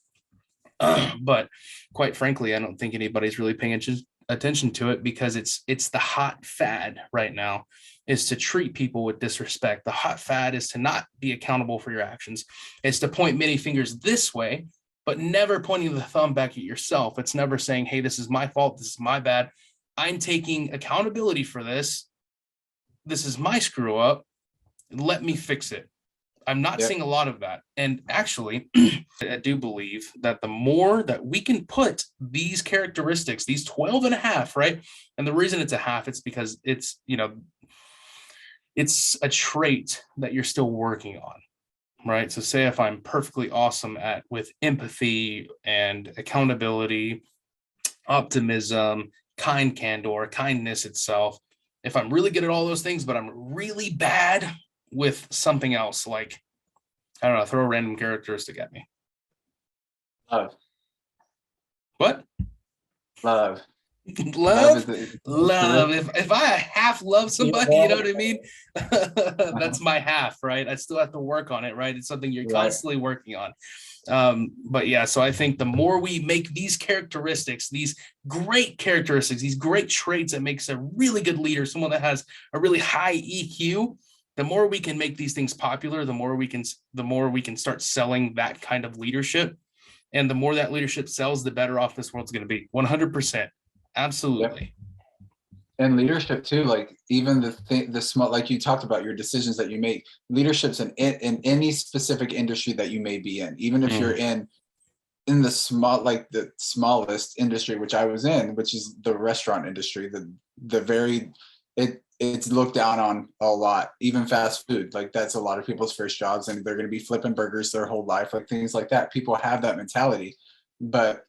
But quite frankly, I don't think anybody's really paying attention to it because it's the hot fad right now is to treat people with disrespect. The hot fad is to not be accountable for your actions. It's to point many fingers this way, but never pointing the thumb back at yourself. It's never saying, hey, this is my fault. This is my bad. I'm taking accountability for this. This is my screw up. Let me fix it. I'm not seeing a lot of that. And actually, I do believe that the more that we can put these characteristics, these 12 and a half, right? And the reason it's a half, it's because it's, it's a trait that you're still working on, right? So say if I'm perfectly awesome with empathy and accountability, optimism, candor, kindness itself, if I'm really good at all those things, but I'm really bad with something else, like, I don't know, throw a random characteristic at me. Love. What? Love. Love Love, is the love. If I half love somebody, you know what I mean? uh-huh. That's my half, right? I still have to work on it, right? It's something you're Right. constantly working on. But yeah, so I think the more we make these characteristics, these great characteristics, these great traits that makes a really good leader, someone that has a really high EQ, the more we can make these things popular, the more we can start selling that kind of leadership. And the more that leadership sells, the better off this world's going to be. 100%. Yep. Absolutely. And leadership too, like even the small, like you talked about your decisions that you make, leadership's in any specific industry that you may be in, even if you're in the small, like the smallest industry, which I was in, which is the restaurant industry, the very, it's looked down on a lot, even fast food. Like that's a lot of people's first jobs and they're going to be flipping burgers their whole life, like things like that. People have that mentality, but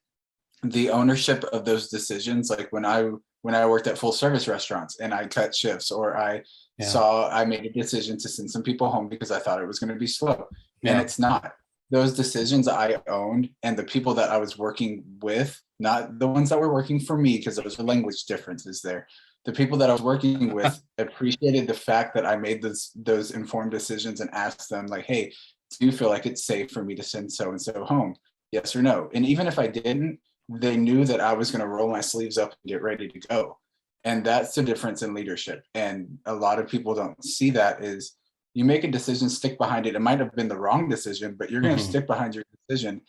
the ownership of those decisions, like when I worked at full service restaurants and I cut shifts, or Yeah. I made a decision to send some people home because I thought it was going to be slow, and Yeah. it's not. Those decisions I owned, and the people that I was working with, not the ones that were working for me, because those are language differences there. The people that I was working with appreciated the fact that I made those informed decisions and asked them like, hey, do you feel like it's safe for me to send so and so home? Yes or no? And even if I didn't, they knew that I was going to roll my sleeves up and get ready to go. And that's the difference in leadership. And a lot of people don't see that is you make a decision, stick behind it. It might have been the wrong decision, but you're going to stick behind your decision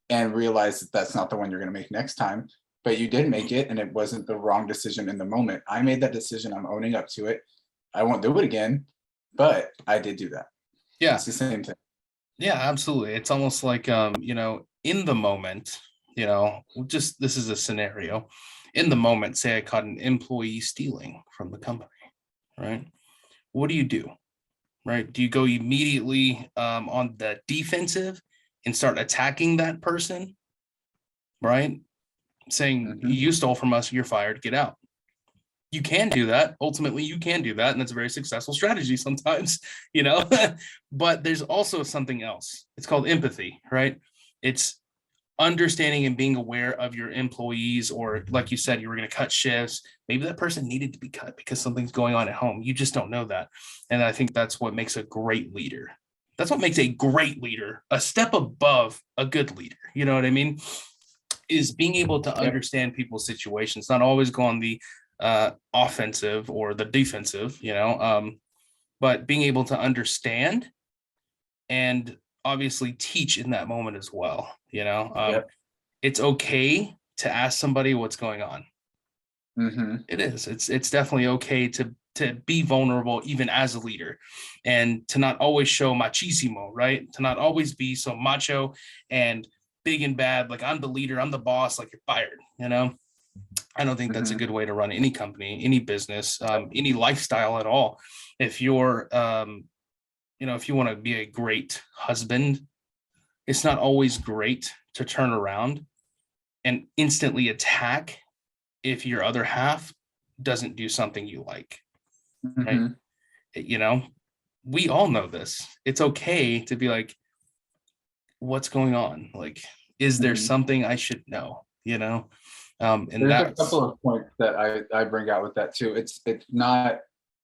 and realize that that's not the one you're going to make next time. But you did make it and it wasn't the wrong decision in the moment. I made that decision. I'm owning up to it. I won't do it again, but I did do that. Yeah. It's the same thing. Yeah, absolutely. It's almost like, in the moment, just this is a scenario. In the moment, say I caught an employee stealing from the company, right? What do? Right? Do you go immediately on the defensive and start attacking that person, right? Saying, Mm-hmm. you stole from us, you're fired, get out. You can do that. Ultimately, you can do that. And that's a very successful strategy sometimes, but there's also something else. It's called empathy, right? It's understanding and being aware of your employees, or like you said, you were going to cut shifts. Maybe that person needed to be cut because something's going on at home. You just don't know that. And I think that's what makes a great leader. That's what makes a great leader a step above a good leader. You know what I mean? Is being able to Yep. understand people's situations, not always go on the offensive or the defensive, but being able to understand and obviously teach in that moment as well. Yep. It's okay to ask somebody what's going on. Mm-hmm. It is. It's definitely okay to be vulnerable even as a leader, and to not always show machismo, right? To not always be so macho and big and bad, like I'm the leader, I'm the boss, like you're fired. I don't think that's a Mm-hmm. good way to run any company, any business, any lifestyle at all. If you're, if you want to be a great husband, it's not always great to turn around and instantly attack if your other half doesn't do something you like, right? Mm-hmm. You know, we all know this. It's okay to be like, what's going on? Like, is there Mm-hmm. something I should know? And There's a that's couple of points that I bring out with that too. It's not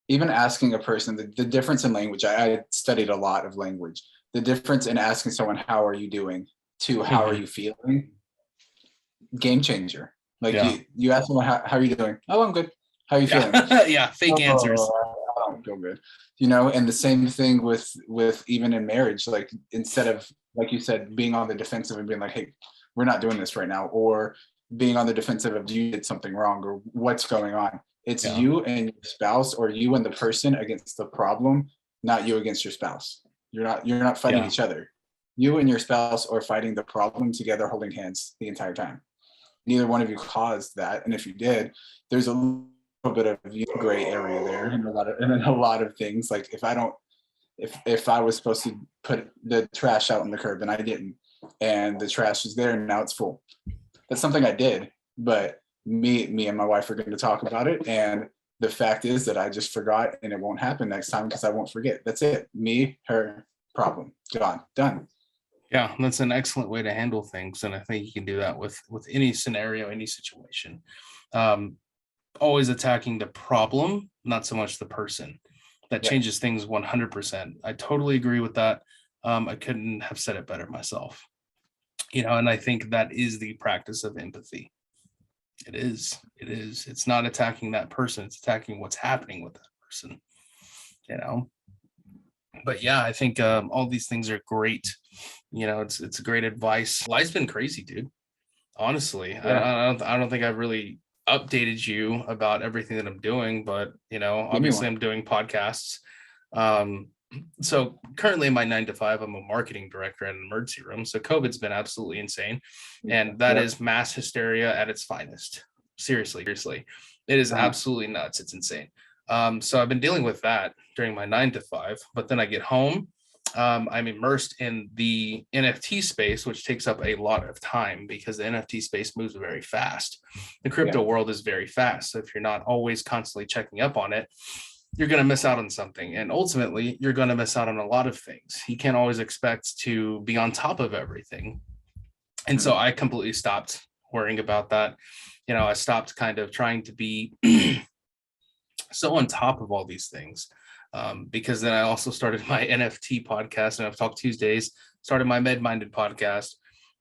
even asking a person the difference in language. I studied a lot of language. The difference in asking someone how are you doing to how are you feeling, game changer. Like yeah, you ask someone how are you doing? Oh, I'm good. How are you feeling? yeah, yeah. Fake Oh, answers. I don't feel good. And the same thing with even in marriage. Like instead of like you said, being on the defensive and being like, hey, we're not doing this right now, or being on the defensive of you did something wrong or what's going on. It's Yeah, you and your spouse, or you and the person against the problem, not you against your spouse. You're not fighting yeah, each other. You and your spouse are fighting the problem together, holding hands the entire time. Neither one of you caused that, and if you did, there's a little bit of gray area there, and a lot of things. Like if I was supposed to put the trash out on the curb and I didn't, and the trash is there and now it's full, that's something I did, but me and my wife are going to talk about it, and the fact is that I just forgot, and it won't happen next time because I won't forget. That's it. Me, her, problem, gone, done. Yeah, that's an excellent way to handle things, and I think you can do that with any scenario, any situation. Um, Always attacking the problem, not so much the person. That Yeah. changes things 100%. I totally agree with that. I couldn't have said it better myself. And I think that is the practice of empathy. It is. It is. It's not attacking that person. It's attacking what's happening with that person. You know. But yeah, I think all these things are great. It's great advice. Life's been crazy, dude. Honestly, Yeah. I don't think I've really updated you about everything that I'm doing, but Give me obviously one. I'm doing podcasts. Um, so currently in my 9 to 5, I'm a marketing director in an emergency room. So COVID's been absolutely insane. And that Yep. is mass hysteria at its finest. Seriously. It is Uh-huh. absolutely nuts. It's insane. So I've been dealing with that during my 9 to 5, but then I get home. I'm immersed in the NFT space, which takes up a lot of time because the NFT space moves very fast. The Yeah. crypto world is very fast. So if you're not always constantly checking up on it, you're going to miss out on something. And ultimately, you're going to miss out on a lot of things. You can't always expect to be on top of everything. And Mhm. so I completely stopped worrying about that. I stopped kind of trying to be so on top of all these things. Because then I also started my NFT podcast, and I've talked Tuesdays, started my Med-Minded podcast,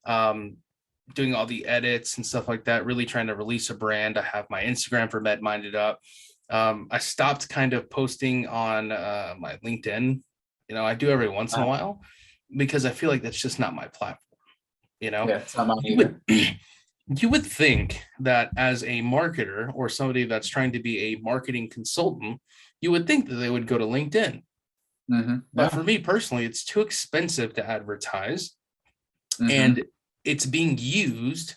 um, doing all the edits and stuff like that, really trying to release a brand. I have my Instagram for Med-Minded up. I stopped kind of posting on my LinkedIn. I do every once in a Uh, while because I feel like that's just not my platform. yeah, it's not mine You would either. you would think that as a marketer or somebody that's trying to be a marketing consultant, you would think that they would go to LinkedIn. But Yeah. for me personally, it's too expensive to advertise, Hmm. and it's being used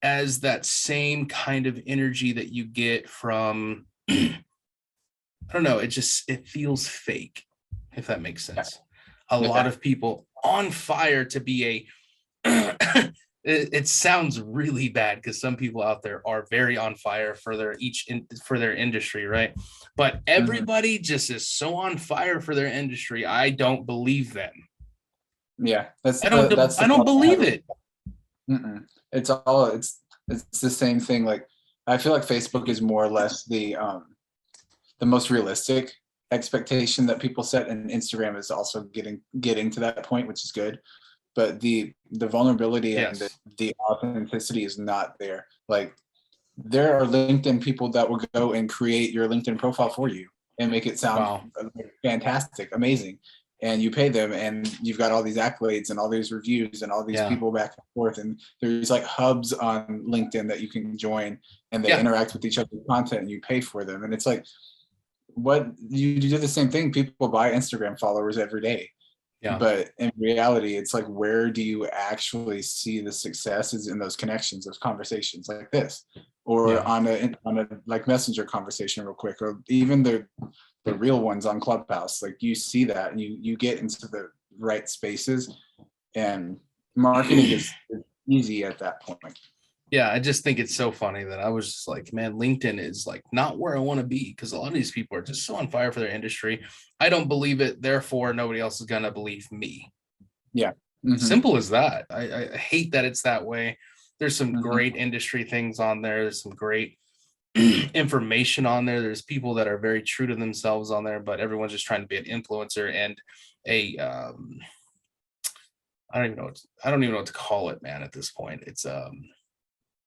as that same kind of energy that you get from I don't know, it feels fake, if that makes Yeah. sense. A lot Yeah. of people on fire to be a it sounds really bad because some people out there are very on fire for for their industry, right? But Hmm. everybody just is so on fire for their industry. I don't believe them. Yeah. That's I don't the that's I the don't problem I have. believe it. Mm-mm. It's the same thing. Like I feel like Facebook is more or less the most realistic expectation that people set, and Instagram is also getting to that point, which is good. But the vulnerability and Yes. the authenticity is not there. Like there are LinkedIn people that will go and create your LinkedIn profile for you and make it sound Wow. fantastic, amazing. And you pay them, and you've got all these accolades and all these reviews and all these Yeah. people back and forth. And there's like hubs on LinkedIn that you can join, and they Yeah. interact with each other's content, and you pay for them. And it's like, what you do the same thing. People buy Instagram followers every day, Yeah. but in reality, it's like, where do you actually see the success is in those connections, those conversations like this, or Yeah. on a like messenger conversation real quick, or even the real ones on Clubhouse. Like you see that, and you get into the right spaces, and marketing is easy at that point. Yeah, I just think it's so funny that I was just like, man, LinkedIn is like not where I want to be because a lot of these people are just so on fire for their industry. I don't believe it, therefore nobody else is gonna believe me. Yeah. Hmm. Simple as that. I hate that it's that way. There's some Hmm. great industry things on there. There's some great information on there. There's people that are very true to themselves on there, but everyone's just trying to be an influencer and a I don't even know what to call it, man, at this point. It's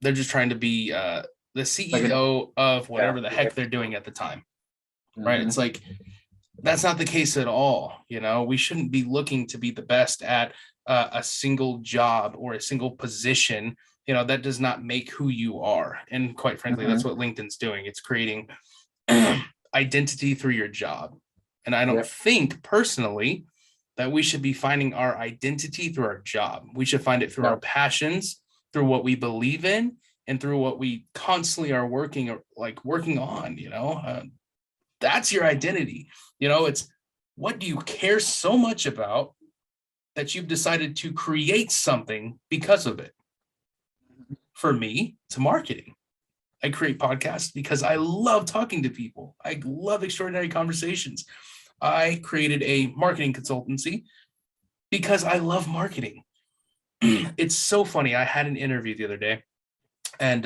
they're just trying to be the Like an CEO of yeah. whatever the heck they're doing at the time. Right. It's Hmm. like that's not the case at all. We shouldn't be looking to be the best at a single job or a single position. That does not make who you are. And quite frankly, that's Hmm. what LinkedIn's doing. It's creating identity through your job. And I don't Yep. think personally that we should be finding our identity through our job. We should find it through our No. passions, through what we believe in, and through what we constantly are working on. That's your identity. It's what do you care so much about that you've decided to create something because of it. For me, it's marketing. I create podcasts because I love talking to people. I love extraordinary conversations. I created a marketing consultancy because I love marketing. It's so funny. I had an interview the other day, and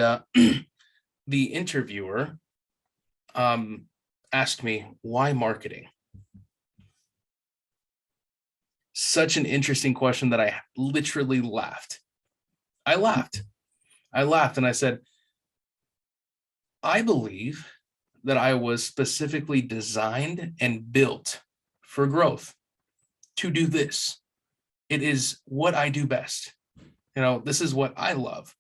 the interviewer asked me, why marketing? Such an interesting question that I literally laughed. I laughed and I said, I believe that I was specifically designed and built for growth, to do this. It is what I do best. This is what I love.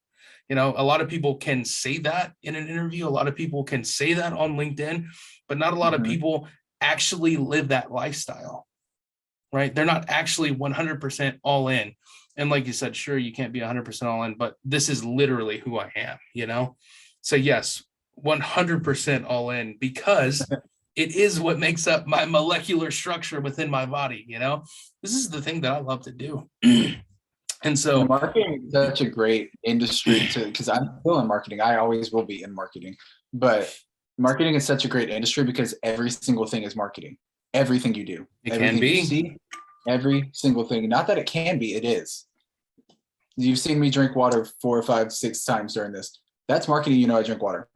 A lot of people can say that in an interview. A lot of people can say that on LinkedIn, but not a lot of people actually live that lifestyle, right? They're not actually 100% all in. And like you said, sure, you can't be 100% all in, but this is literally who I am. So yes, 100% all in, because it is what makes up my molecular structure within my body. This is the thing that I love to do. And so marketing is such a great industry because I'm still in marketing. I always will be in marketing, but marketing is such a great industry because every single thing is marketing. Everything you do, everything you see, every single thing. Not that it can be, it is. You've seen me drink water 4 or 5, 6 times during this. That's marketing. I drink water.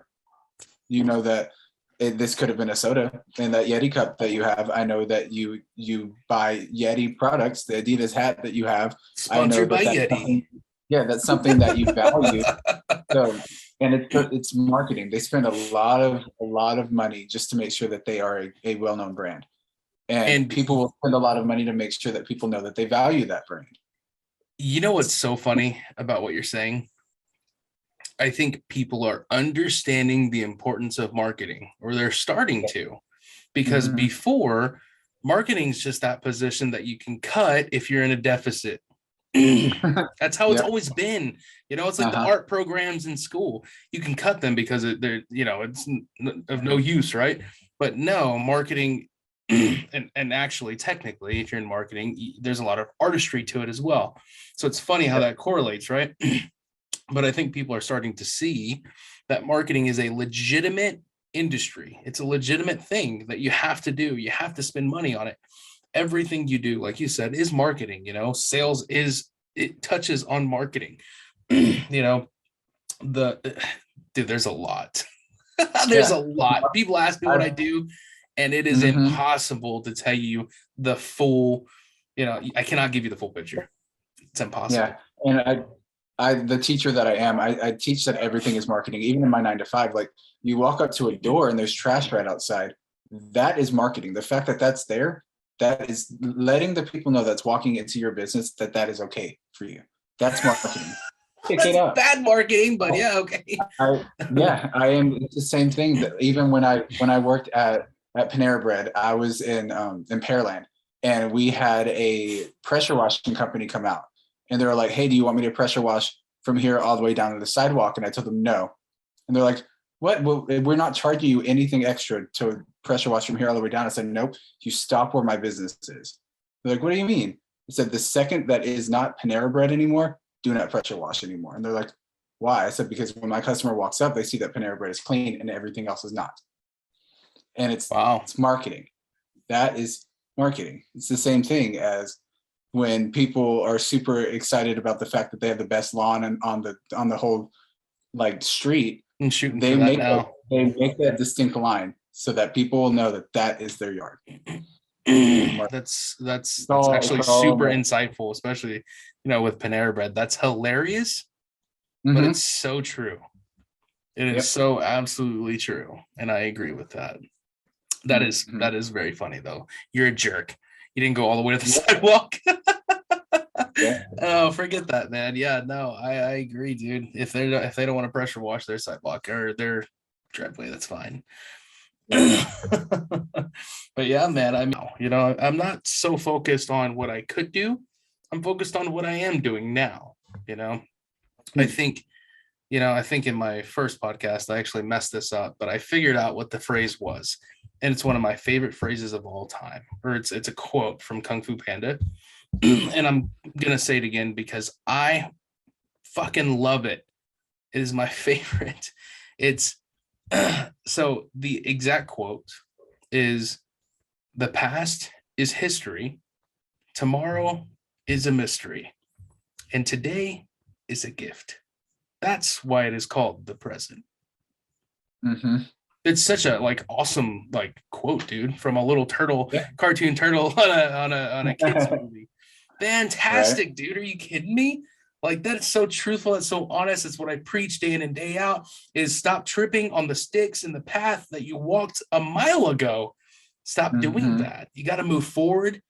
That this could have been a soda in that Yeti cup that you have. I know that you buy Yeti products, the Adidas hat that you have. Sponsored by Yeti. That's something that you value. So, and it's marketing. They spend a lot of money just to make sure that they are a well-known brand. And people will spend a lot of money to make sure that people know that they value that brand. You know what's so funny about what you're saying? I think people are understanding the importance of marketing, or they're starting to, because before, marketing is just that position that you can cut if you're in a deficit. That's how it's always been. It's like the art programs in school. You can cut them because they're, it's of no use, right? But no, marketing, and actually, technically, if you're in marketing, there's a lot of artistry to it as well. So it's funny how that correlates, right? But I think people are starting to see that marketing is a legitimate industry. It's a legitimate thing that you have to do. You have to spend money on it. Everything you do, like you said, is marketing. Sales it touches on marketing. Dude, there's a lot. There's a lot. People ask me what I do, and it is impossible to tell you the full, I cannot give you the full picture. It's impossible. Yeah. And the teacher that I am, I teach that everything is marketing, even in my 9 to 5. Like, you walk up to a door and there's trash right outside. That is marketing. The fact that that's there, that is letting the people know that's walking into your business that is okay for you. That's marketing. That's bad marketing, but yeah, okay. I am. It's the same thing. That even when I worked at Panera Bread, I was in Pearland, and we had a pressure washing company come out. And they were like, hey, do you want me to pressure wash from here all the way down to the sidewalk? And I told them no. And they're like, what? Well, we're not charging you anything extra to pressure wash from here all the way down. I said, nope, you stop where my business is. They're like, what do you mean? I said, the second that is not Panera Bread anymore, do not pressure wash anymore. And they're like, why? I said, because when my customer walks up, they see that Panera Bread is clean and everything else is not. And it's marketing. That is marketing. It's the same thing as when people are super excited about the fact that they have the best lawn on the whole street, they make that distinct line so that people will know that is their yard. That's actually super insightful, especially with Panera Bread. That's hilarious, but it's so true. It is so absolutely true, and I agree with that. That is very funny though. You're a jerk. You didn't go all the way to the sidewalk. Oh, forget that, man. Yeah, no, I agree, dude. If they don't want to pressure wash their sidewalk or their driveway, that's fine. But yeah, man, I'm not so focused on what I could do. I'm focused on what I am doing now. I think in my first podcast I actually messed this up, but I figured out what the phrase was, and it's one of my favorite phrases of all time. Or it's a quote from Kung Fu Panda. And I'm gonna say it again because I fucking love it. It is my favorite. It's so the exact quote is, the past is history, tomorrow is a mystery, and today is a gift. That's why it is called the present. Mm-hmm. It's such a like awesome like quote, dude, from a little turtle, Yeah. cartoon turtle on a kids movie. Fantastic, Right? dude. Are you kidding me? Like that is so truthful. It's so honest. It's what I preach day in and day out is stop tripping on the sticks in the path that you walked a mile ago. Stop doing Mm-hmm. that. You got to move forward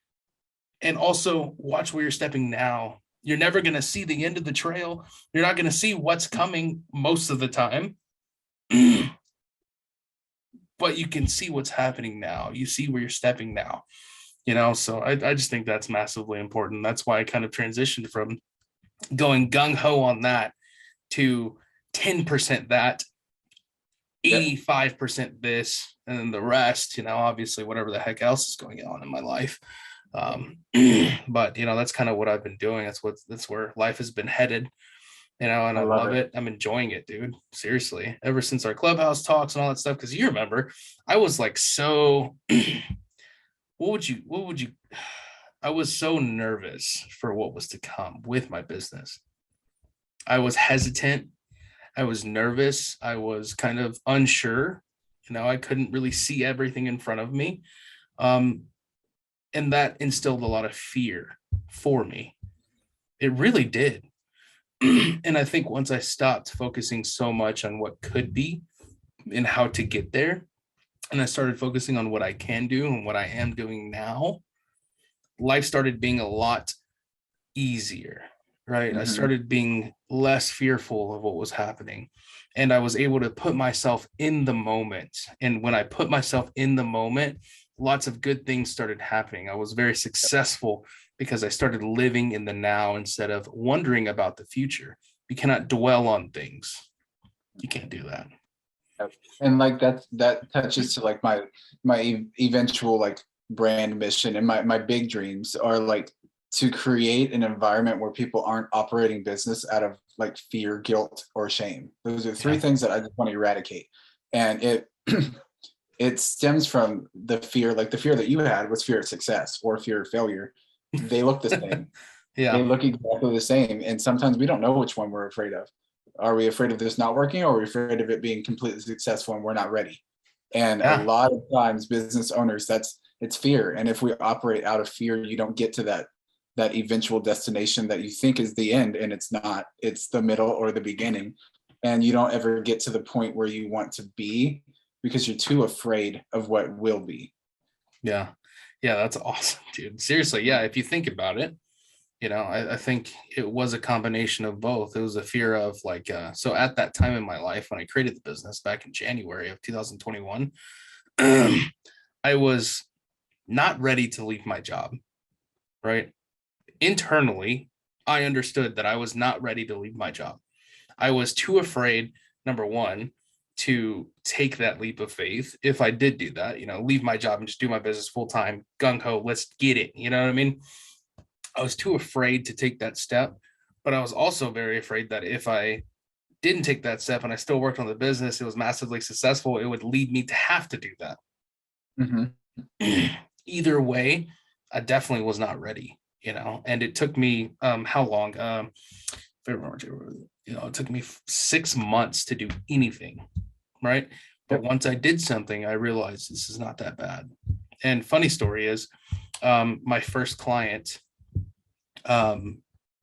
and also watch where you're stepping now. You're never going to see the end of the trail. You're not going to see what's coming most of the time. But you can see what's happening now. You see where you're stepping now, so I just think that's massively important. That's why I kind of transitioned from going gung-ho on that to 10% that, Yep. 85% this, and then the rest, obviously whatever the heck else is going on in my life. But that's kind of what I've been doing. That's where life has been headed, and I I love love it. it. I'm enjoying it, dude. Seriously, ever since our clubhouse talks and all that stuff, because you remember, I was like, so what would you I was so nervous for what was to come with my business. I was hesitant. I was nervous. I was kind of unsure. I couldn't really see everything in front of me. Um, and that instilled a lot of fear for me. It really did. And I think once I stopped focusing so much on what could be and how to get there, and I started focusing on what I can do and what I am doing now, life started being a lot easier, right? I Mm-hmm. started being less fearful of what was happening. And I was able to put myself in the moment. And when I put myself in the moment, lots of good things started happening. I was very successful because I started living in the now instead of wondering about the future. You cannot dwell on things. You can't do that. And like that touches to like my eventual like brand mission, and my big dreams are like to create an environment where people aren't operating business out of like fear, guilt, or shame. Those are three Yeah. things that I just want to eradicate. And it it stems from the fear, like the fear that you had was fear of success or fear of failure. They look the same. They Yeah. look exactly the same. And sometimes we don't know which one we're afraid of. Are we afraid of this not working, or are we afraid of it being completely successful and we're not ready? And a Yeah. lot of times business owners, it's fear. And if we operate out of fear, you don't get to that eventual destination that you think is the end, and it's not. It's the middle or the beginning. And you don't ever get to the point where you want to be because you're too afraid of what will be. Yeah. Yeah. That's awesome, dude. Seriously. Yeah. If you think about it, I think it was a combination of both. It was a fear of like, so at that time in my life, when I created the business back in January of 2021, I was not ready to leave my job, right? Internally, I understood that I was not ready to leave my job. I was too afraid, number one, to take that leap of faith. If I did do that, leave my job and just do my business full time, gung ho, let's get it. You know what I mean? I was too afraid to take that step, but I was also very afraid that if I didn't take that step and I still worked on the business, it was massively successful, it would lead me to have to do that. Mm-hmm. Either way, I definitely was not ready, and it took me how long? If I remember, it took me 6 months to do anything, right? But Yep. once I did something, I realized this is not that bad. And funny story is, my first client,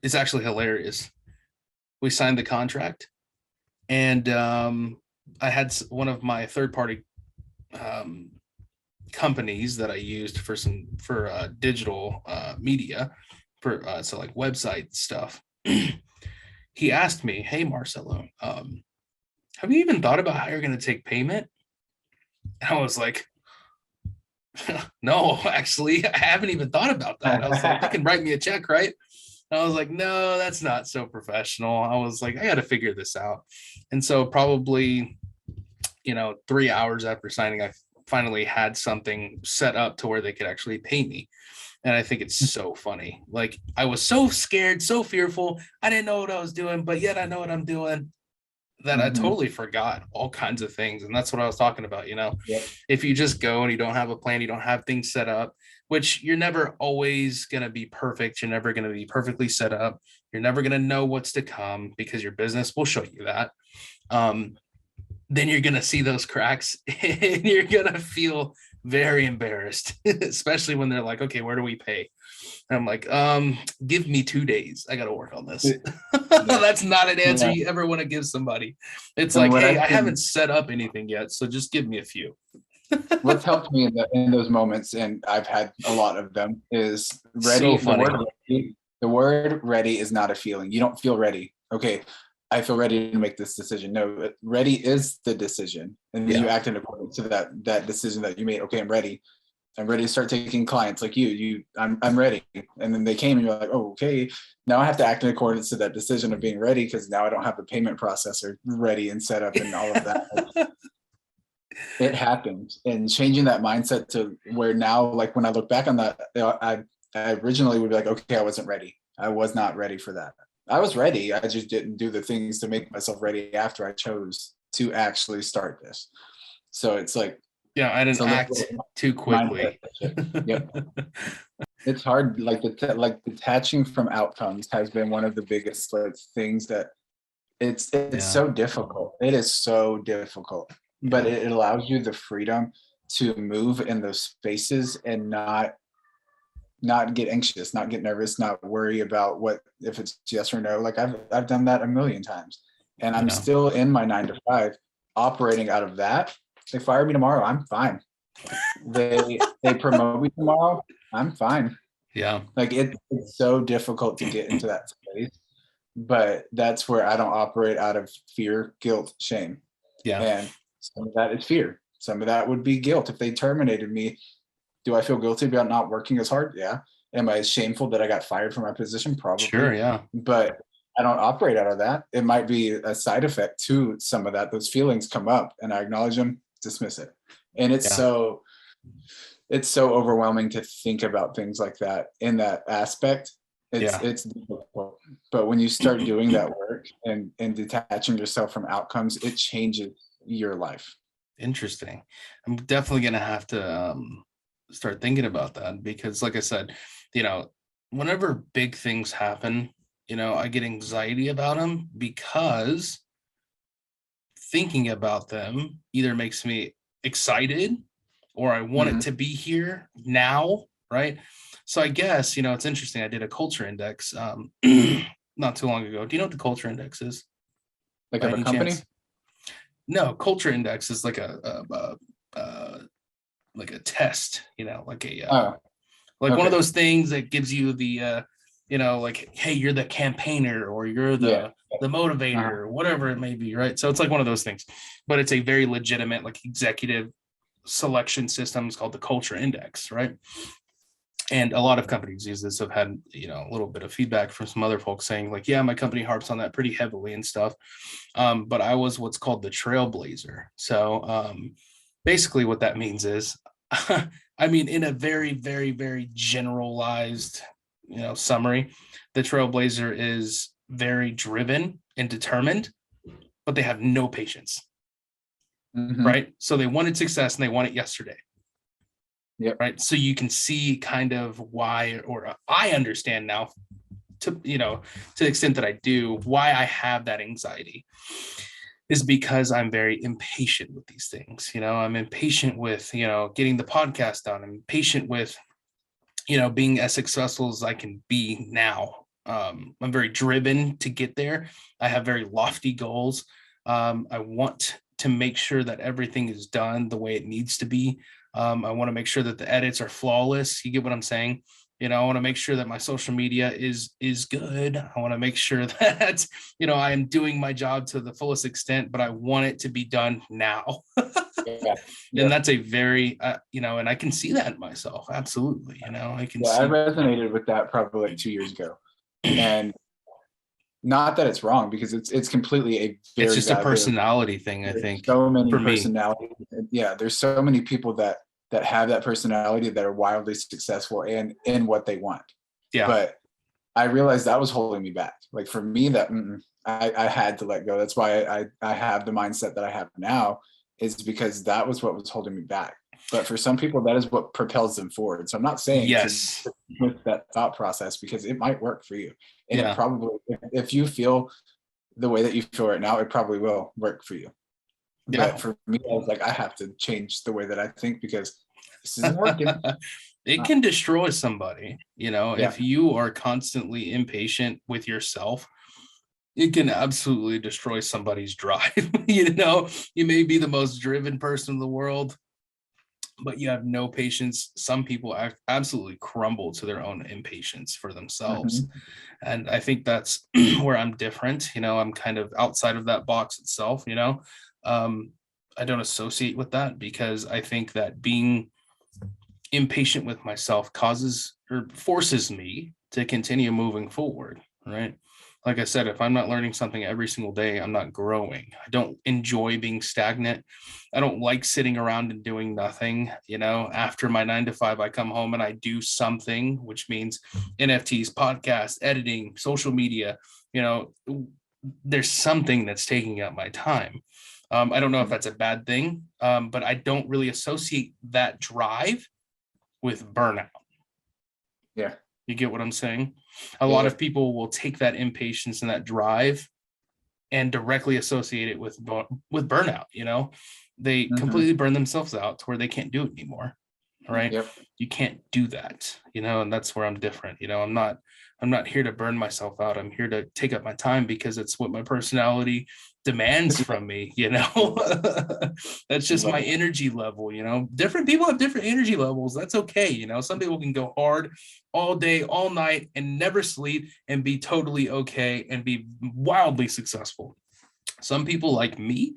it's actually hilarious. We signed the contract, and I had one of my third party um, companies that I used for digital media, for so like website stuff. He asked me, "Hey Marcelo, have you even thought about how you're going to take payment?" And I was like, "No, actually, I haven't even thought about that." I was like, "You can write me a check, right?" And I was like, "No, that's not so professional." I was like, "I got to figure this out." And so probably 3 hours after signing, I finally had something set up to where they could actually pay me. And I think it's so funny. Like, I was so scared, so fearful. I didn't know what I was doing, but yet I know what I'm doing. that I totally forgot all kinds of things. And that's what I was talking about. Yep. If you just go and you don't have a plan, you don't have things set up, which you're never always going to be perfect. You're never going to be perfectly set up. You're never going to know what's to come because your business will show you that. Then you're going to see those cracks and you're going to feel very embarrassed, especially when they're like, okay, where do we pay? And I'm like, give me 2 days. I got to work on this. That's not an answer you ever want to give somebody. It's like, hey, I haven't set up anything yet, so just give me a few. What's helped me in those moments, and I've had a lot of them, is ready. So the word ready is not a feeling. You don't feel ready. Okay, I feel ready to make this decision. No, ready is the decision. And then you act in accordance to that decision that you made. Okay, I'm ready. I'm ready to start taking clients like I'm ready. And then they came and you're like, oh, okay. Now I have to act in accordance to that decision of being ready because now I don't have the payment processor ready and set up and all of that. It happens. And changing that mindset to where now, like when I look back on that, I originally would be like, okay, I wasn't ready. I was not ready for that. I was ready. I just didn't do the things to make myself ready after I chose to actually start this. So it's like, I didn't act too quickly. Yep. It's hard. Like detaching from outcomes has been one of the biggest things that it's so difficult. It is so difficult, but it allows you the freedom to move in those spaces and not get anxious, not get nervous, not worry about what if it's yes or no. Like I've done that a million times, and I'm still in my 9 to 5, operating out of that. They fire me tomorrow, I'm fine. They promote me tomorrow, I'm fine. Yeah. Like it's so difficult to get into that space, but that's where I don't operate out of fear, guilt, shame. Yeah. And some of that is fear. Some of that would be guilt. If they terminated me, do I feel guilty about not working as hard? Yeah. Am I shameful that I got fired from my position? Probably. Sure, yeah. But I don't operate out of that. It might be a side effect to some of that. Those feelings come up and I acknowledge them, dismiss it. And it's so overwhelming to think about things like that in that aspect. It's difficult. But when you start doing that work and detaching yourself from outcomes, it changes your life. Interesting. I'm definitely going to have to start thinking about that because like I said, whenever big things happen, I get anxiety about them because thinking about them either makes me excited or I want it to be here now, right? So I guess, it's interesting. I did a culture index not too long ago. Do you know what the culture index is? Like of a company? No, culture index is like a test, one of those things that gives you the like, hey, you're the campaigner or you're the motivator or whatever it may be, right? So it's like one of those things, but it's a very legitimate like executive selection system. It's called the culture index, right? And a lot of companies use this. I've had a little bit of feedback from some other folks saying like, yeah, my company harps on that pretty heavily and stuff, but I was what's called the trailblazer. So basically what that means is I mean, in a very, very, very generalized, summary, the trailblazer is very driven and determined, but they have no patience, right? So they wanted success and they want it yesterday. Yep. Right. So you can see kind of why, or I understand now to the extent that I do, why I have that anxiety is because I'm very impatient with these things. I'm impatient with, getting the podcast done. I'm impatient with, being as successful as I can be now. I'm very driven to get there. I have very lofty goals. I want to make sure that everything is done the way it needs to be. I want to make sure that the edits are flawless. You get what I'm saying? I want to make sure that my social media is good. I want to make sure that, I am doing my job to the fullest extent, but I want it to be done now. And that's a very, and I can see that in myself. Absolutely. I can see. I resonated with that probably like 2 years ago. And not that it's wrong because it's completely it's just a personality thing. I think so many personalities. Yeah. There's so many people that have that personality that are wildly successful in what they want. Yeah. But I realized that was holding me back. Like for me, that I had to let go. That's why I have the mindset that I have now, is because that was what was holding me back. But for some people, that is what propels them forward. So I'm not saying to Yes. with that thought process, because it might work for you. And it Yeah. probably, if you feel the way that you feel right now, it probably will work for you. Yeah. But for me, I was like, I have to change the way that I think, because this isn't working. It can destroy somebody, Yeah. if you are constantly impatient with yourself, it can absolutely destroy somebody's drive. You may be the most driven person in the world, but you have no patience. Some people absolutely crumble to their own impatience for themselves. Mhm. And I think that's where I'm different. I'm kind of outside of that box itself. I don't associate with that, because I think that being impatient with myself causes or forces me to continue moving forward, right? Like I said, if I'm not learning something every single day, I'm not growing. I don't enjoy being stagnant. I don't like sitting around and doing nothing. After my 9 to 5, I come home and I do something, which means NFTs, podcasts, editing, social media. There's something that's taking up my time. I don't know if that's a bad thing, but I don't really associate that drive with burnout. Yeah. You get what I'm saying? A lot Yeah. of people will take that impatience and that drive and directly associate it with burnout. They Mhm. completely burn themselves out to where they can't do it anymore. Right? Yep. You can't do that. And that's where I'm different. I'm not here to burn myself out. I'm here to take up my time because it's what my personality demands from me. That's just my energy level. Different people have different energy levels. That's okay. Some people can go hard all day, all night, and never sleep and be totally okay and be wildly successful. Some people like me,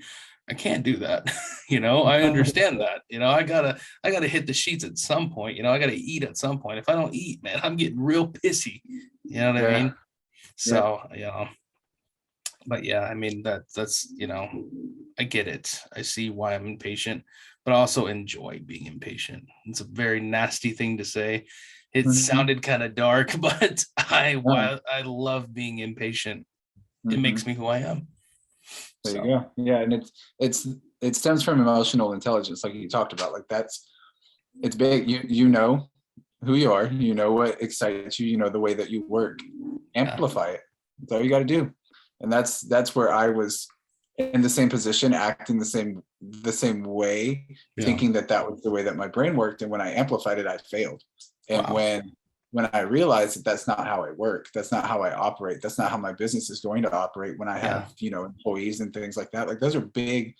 I can't do that. I understand that. I gotta hit the sheets at some point. I gotta eat at some point. If I don't eat, man, I'm getting real pissy. You know what I Yeah. mean? Yep. So, but yeah, I mean that's I get it. I see why I'm impatient, but I also enjoy being impatient. It's a very nasty thing to say. It Mhm. sounded kind of dark, but No. I love being impatient. It makes Mhm. me who I am. There you So go. Yeah, and it's it stems from emotional intelligence, like you talked about. Like it's big. You know who you are. You know what excites you. You know the way that you work. yeah, Amplify it. That's all you got to do. And that's where I was in the same position, acting the same way, yeah. thinking that that was the way that my brain worked. And when I amplified it, I failed. And Wow. when I realized that that's not how I work, that's not how I operate, that's not how my business is going to operate when I Yeah. have employees and things like that. Like those are big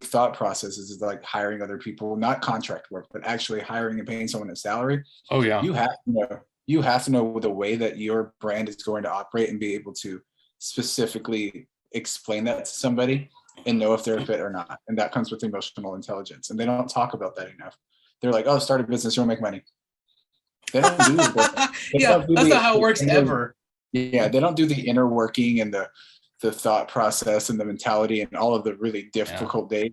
thought processes, is like hiring other people, not contract work, but actually hiring and paying someone a salary. Oh yeah. You have to know the way that your brand is going to operate and be able to specifically explain that to somebody and know if they're a fit or not. And that comes with emotional intelligence. And they don't talk about that enough. They're like, oh, start a business, you'll make money. They don't do they Yeah, don't do that's not the how it works inner, ever. yeah, they don't do the inner working and the thought process and the mentality and all of the really Yeah. difficult days,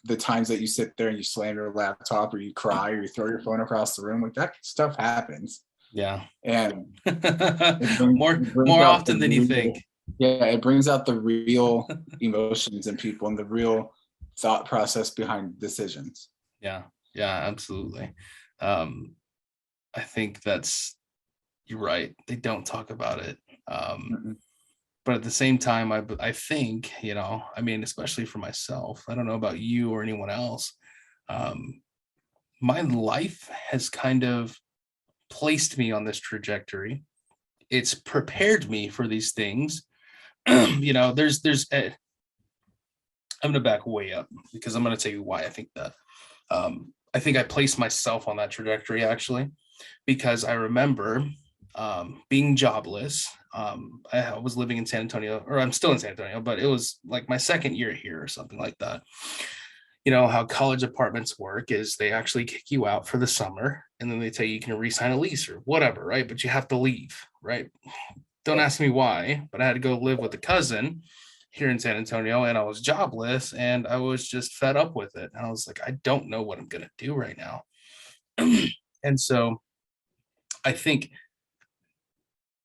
the times that you sit there and you slam your laptop or you cry or you throw your phone across the room. Like that stuff happens. Yeah. And it brings More out the often than you think. real, yeah, it brings out the real emotions in people and the real thought process behind decisions. Yeah. Yeah, absolutely. Um, I think you're right. They don't talk about it. Mm-mm. But at the same time, I think, I mean, especially for myself, I don't know about you or anyone else. Um, my life has kind of placed me on this trajectory. It's prepared me for these things. I'm gonna back way up because I'm gonna tell you why I think that. I think I placed myself on that trajectory actually, because I remember being jobless. I was living in San Antonio, or I'm still in San Antonio, but it was like my second year here or something like that. How college apartments work is they actually kick you out for the summer and then they tell you can re-sign a lease or whatever, right? But you have to leave, right? Don't ask me why, but I had to go live with a cousin here in San Antonio and I was jobless and I was just fed up with it. And I was like, I don't know what I'm going to do right now. And so I think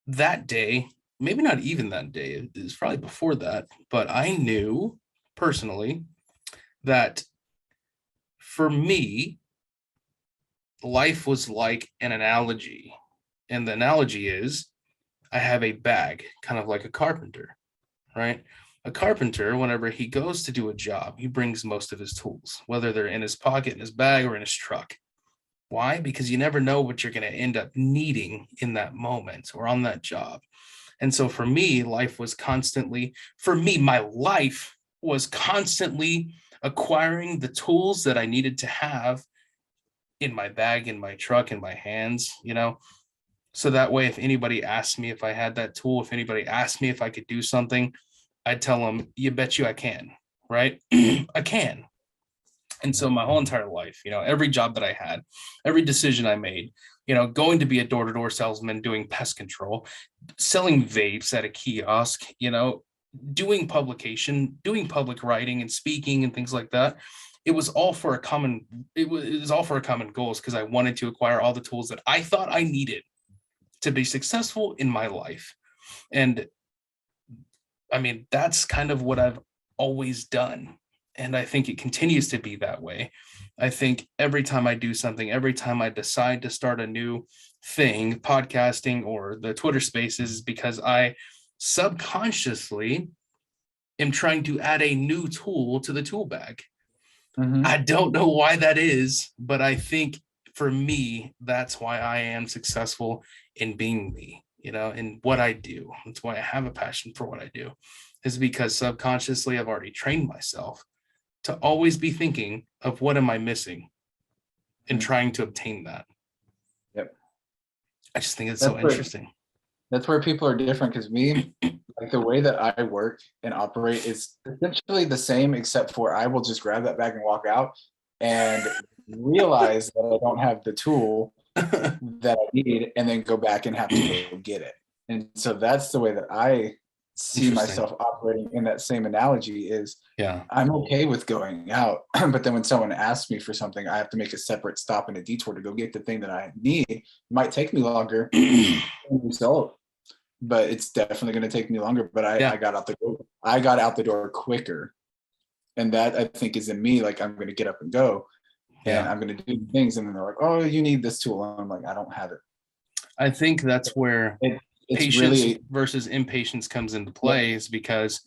that day, maybe not even that day, it was probably before that, but I knew personally that for me, life was like an analogy. And the analogy is I have a bag, kind of like a carpenter, right? A carpenter, whenever he goes to do a job, he brings most of his tools, whether they're in his pocket, in his bag, or in his truck. Why? Because you never know what you're going to end up needing in that moment or on that job. And so for me, my life was constantly acquiring the tools that I needed to have in my bag, in my truck, in my hands, so that way, if anybody asked me if I had that tool, if anybody asked me if I could do something, I'd tell them, you bet you I can, right? I can. And so my whole entire life, every job that I had, every decision I made, going to be a door-to-door salesman, doing pest control, selling vapes at a kiosk, doing publication, doing public writing and speaking and things like that. It was all for a common goals, because I wanted to acquire all the tools that I thought I needed to be successful in my life. And I mean, that's kind of what I've always done. And I think it continues to be that way. I think every time I do something, every time I decide to start a new thing, podcasting or the Twitter spaces, because I subconsciously am trying to add a new tool to the tool bag. Mm-hmm. I don't know why that is, but I think for me, that's why I am successful in being me, in what I do. That's why I have a passion for what I do, is because subconsciously I've already trained myself to always be thinking of what am I missing and trying to obtain that. Yep. I just think it's so interesting. That's where people are different, because me, like the way that I work and operate is essentially the same, except for I will just grab that bag and walk out and realize that I don't have the tool that I need, and then go back and have to go get it. And so that's the way that I see myself operating in that same analogy is, I'm okay with going out, but then when someone asks me for something, I have to make a separate stop and a detour to go get the thing that I need. It might take me longer result, but it's definitely going to take me longer. But I got out the door. I got out the door quicker. And that, I think, is in me. Like, I'm going to get up and go, and I'm going to do things. And then they're like, oh, you need this tool. And I'm like, I don't have it. I think that's where patience really versus impatience comes into play, is because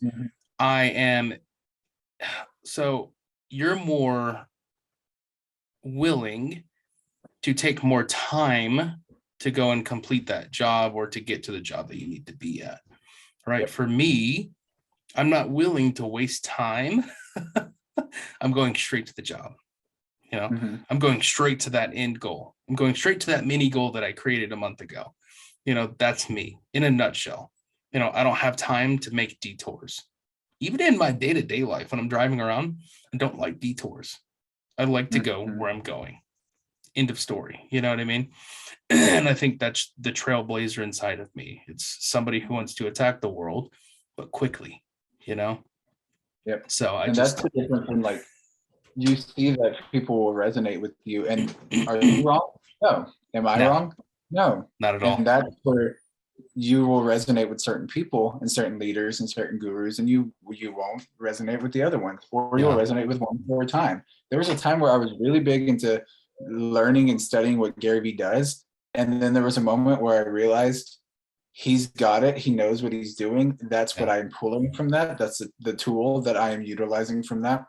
so you're more willing to take more time to go and complete that job, or to get to the job that you need to be at, right? For me, I'm not willing to waste time. I'm going straight to the job. I'm going straight to that end goal. I'm going straight to that mini goal that I created a month ago. That's me in a nutshell. I don't have time to make detours. Even in my day-to-day life, when I'm driving around, I don't like detours. I like to go where I'm going. End of story. You know what I mean? And I think that's the trailblazer inside of me. It's somebody who wants to attack the world, but quickly, Yep. So that's the difference when, like, you see that people will resonate with you. And are you wrong? No. Am I wrong? No. Not at all. And that's where you will resonate with certain people and certain leaders and certain gurus, and you won't resonate with the other ones, or you'll resonate with one for a time. There was a time where I was really big into learning and studying what Gary Vee does. And then there was a moment where I realized he's got it. He knows what he's doing. That's what I'm pulling from that. That's the tool that I am utilizing from that.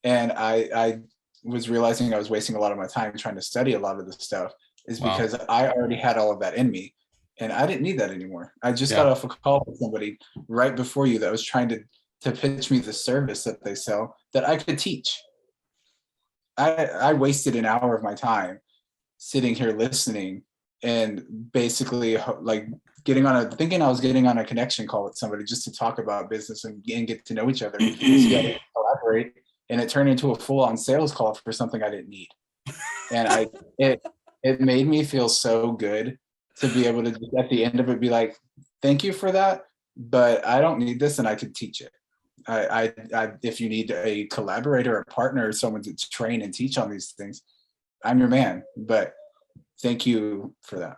And I was realizing I was wasting a lot of my time trying to study a lot of the stuff, is because I already had all of that in me, and I didn't need that anymore. I just got off a call with somebody right before you that was trying to pitch me the service that they sell that I could teach. I wasted an hour of my time sitting here listening and basically like thinking I was getting on a connection call with somebody just to talk about business and get to know each other, to collaborate. And it turned into a full-on sales call for something I didn't need. And it made me feel so good to be able to, at the end of it, be like, thank you for that, but I don't need this, and I could teach it. I if you need a collaborator, a partner, or someone to train and teach on these things, I'm your man. But thank you for that.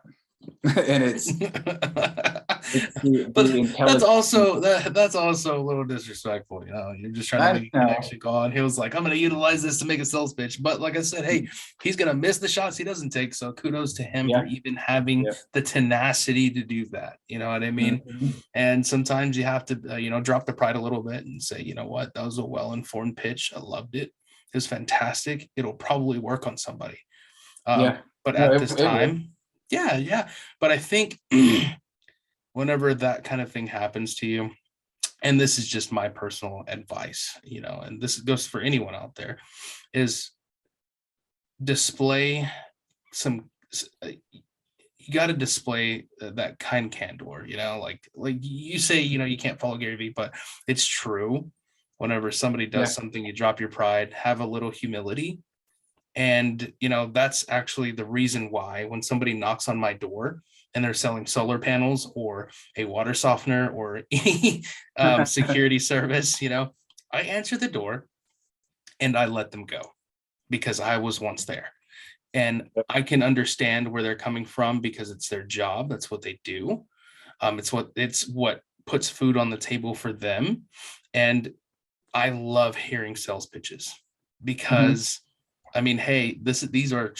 And it's But the that's intelligence. also that's also a little disrespectful, you know. You're just trying to I make a know. connection call, and he was like, "I'm going to utilize this to make a sales pitch." But like I said, hey, he's going to miss the shots he doesn't take. So kudos to him for Yeah. even having Yeah. the tenacity to do that. You know what I mean? Mhm. And sometimes you have to, drop the pride a little bit and say, you know what, that was a well-informed pitch. I loved it. It was fantastic. It'll probably work on somebody. Yeah. But No, at this it will. time, yeah, yeah. But I think whenever that kind of thing happens to you, and this is just my personal advice, and this goes for anyone out there, is display some you got to display that kind candor, like you say, you can't follow Gary Vee, but it's true. Whenever somebody does Yeah. something, you drop your pride, have a little humility. And, that's actually the reason why when somebody knocks on my door and they're selling solar panels or a water softener or any security service, I answer the door and I let them go because I was once there. And I can understand where they're coming from because it's their job. That's what they do. It's what puts food on the table for them. And I love hearing sales pitches Mhm. because I mean, hey, these are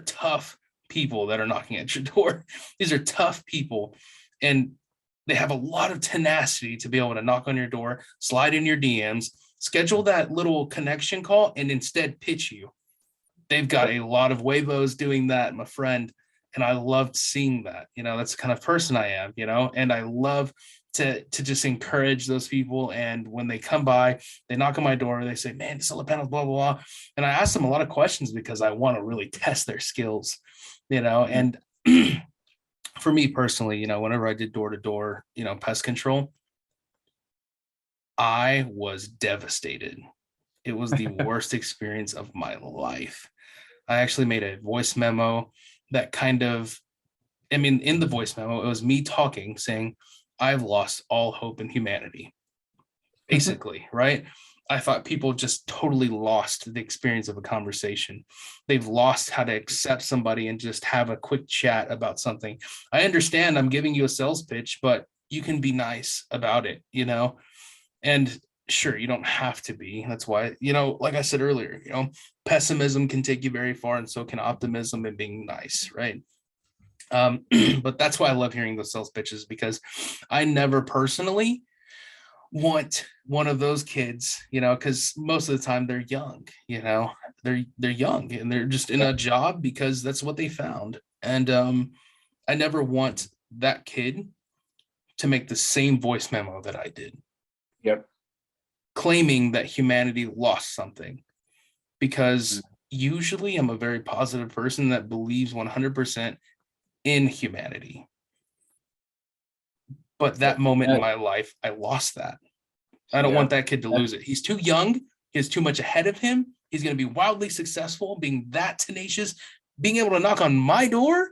tough people that are knocking at your door. These are tough people, and they have a lot of tenacity to be able to knock on your door, slide in your DMs, schedule that little connection call, and instead pitch you. They've got a lot of Weibos doing that, my friend. And I loved seeing that. That's the kind of person I am, and I love to just encourage those people. And when they come by, they knock on my door, they say, man, solar panels, blah, blah, blah. And I ask them a lot of questions because I want to really test their skills, and for me personally, whenever I did door to door, pest control, I was devastated. It was the worst experience of my life. I actually made a voice memo that in the voice memo, it was me talking, saying, I've lost all hope in humanity, basically, right? I thought people just totally lost the experience of a conversation. They've lost how to accept somebody and just have a quick chat about something. I understand I'm giving you a sales pitch, but you can be nice about it, And sure, you don't have to be. That's why, like I said earlier, pessimism can take you very far, and so can optimism and being nice, right? But that's why I love hearing those sales pitches, because I never personally want one of those kids, because most of the time they're young, they're young and they're just in a job because that's what they found. And I never want that kid to make the same voice memo that I did. Yep. Claiming that humanity lost something, because usually I'm a very positive person that believes 100% in humanity. But that moment in my life, I lost that. I don't want that kid to lose it. He's too young. He has too much ahead of him. He's going to be wildly successful, being that tenacious, being able to knock on my door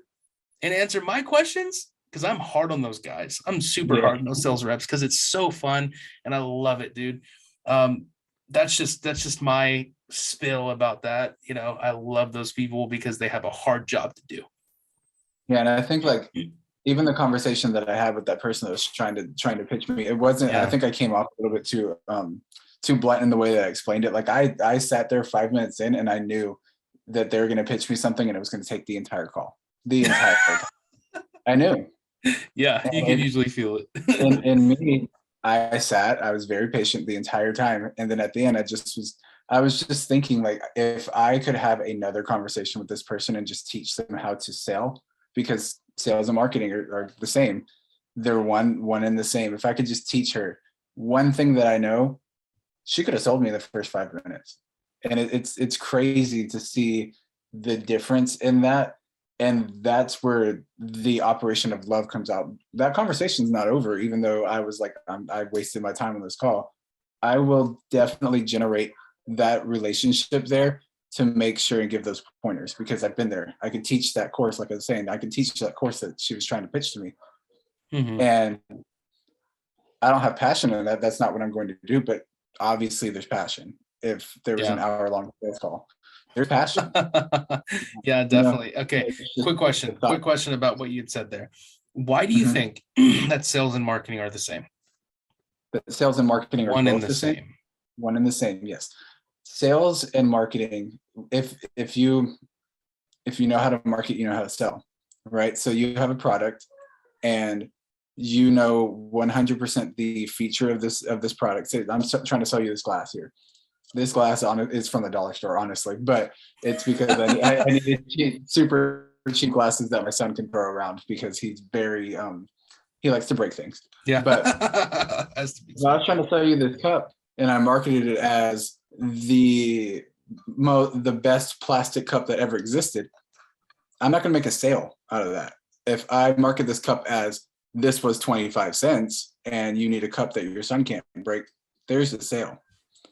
and answer my questions, because I'm hard on those guys. I'm super hard on those sales reps because it's so fun and I love it, dude. That's just my spill about that. I love those people because they have a hard job to do. Yeah, and I think like even the conversation that I had with that person that was trying to pitch me, it wasn't. I think I came off a little bit too blunt in the way that I explained it. Like I sat there 5 minutes in and I knew that they were going to pitch me something and it was going to take the entire call, the entire time. I knew. Yeah, you can usually feel it. in me, I sat. I was very patient the entire time, and then at the end, I was just thinking like, if I could have another conversation with this person and just teach them how to sell, because sales and marketing are the same. They're one and the same. If I could just teach her one thing that I know, she could have sold me the first 5 minutes. And it's crazy to see the difference in that. And that's where the operation of love comes out. That conversation's not over, even though I was like, I wasted my time on this call. I will definitely generate that relationship there to make sure and give those pointers, because I've been there. I could teach that course, like I was saying, I could teach that course that she was trying to pitch to me. Mm-hmm. And I don't have passion in that. That's not what I'm going to do. But obviously there's passion if there was an hour-long sales call. There's passion. Yeah, You know, definitely. Okay, it's just quick question. the thought. Quick question about what you'd said there. Why do you Mhm. think that sales and marketing are the same? That sales and marketing are One and both the the same. same. One and the same, yes. Sales and marketing, if you know how to market, you know how to sell, right? So you have a product and you know 100% the feature of this product. Say, I'm trying to sell you this glass here. This glass on it is from the dollar store, honestly, but it's because I need super cheap glasses that my son can throw around because he's very he likes to break things. Yeah. But Has to be I was trying to sell you this cup, and I marketed it as the best plastic cup that ever existed. I'm not going to make a sale out of that. If I market this cup as this was 25 cents and you need a cup that your son can't break, there's a sale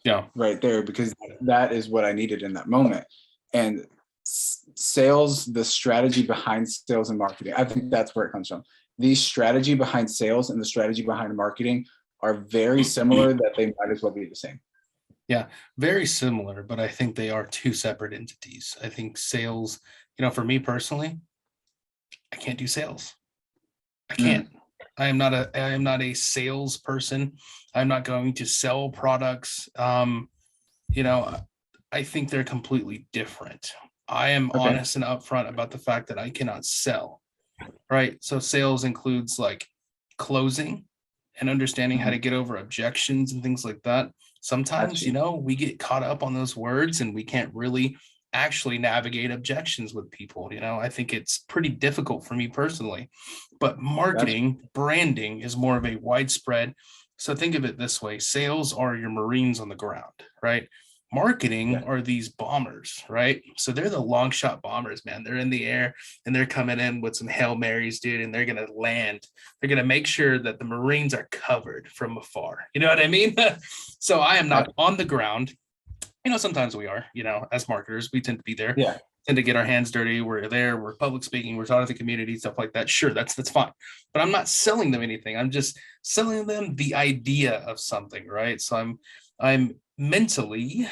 Yeah. right there because that is what I needed in that moment. And sales, the strategy behind sales and marketing, I think that's where it comes from. The strategy behind sales and the strategy behind marketing are very similar that they might as well be the same. Yeah, very similar, but I think they are two separate entities. I think sales, for me personally, I can't do sales. I can't. I am not a salesperson. I'm not going to sell products. You know, I think they're completely different. I am Okay. honest and upfront about the fact that I cannot sell, right? So sales includes like closing and understanding how to get over objections and things like that. Sometimes, we get caught up on those words and we can't really actually navigate objections with people. I think it's pretty difficult for me personally, but marketing, branding is more of a widespread. So think of it this way: sales are your Marines on the ground, right? Marketing are these bombers, right? So they're the long shot bombers, man. They're in the air and they're coming in with some Hail Marys, dude, and they're going to land. They're going to make sure that the Marines are covered from afar. You know what I mean? So I am not on the ground. Sometimes we are, as marketers, we tend to be there, tend to get our hands dirty. We're there, we're public speaking, we're talking to the community, stuff like that. Sure, that's fine. But I'm not selling them anything. I'm just selling them the idea of something, right? So I'm mentally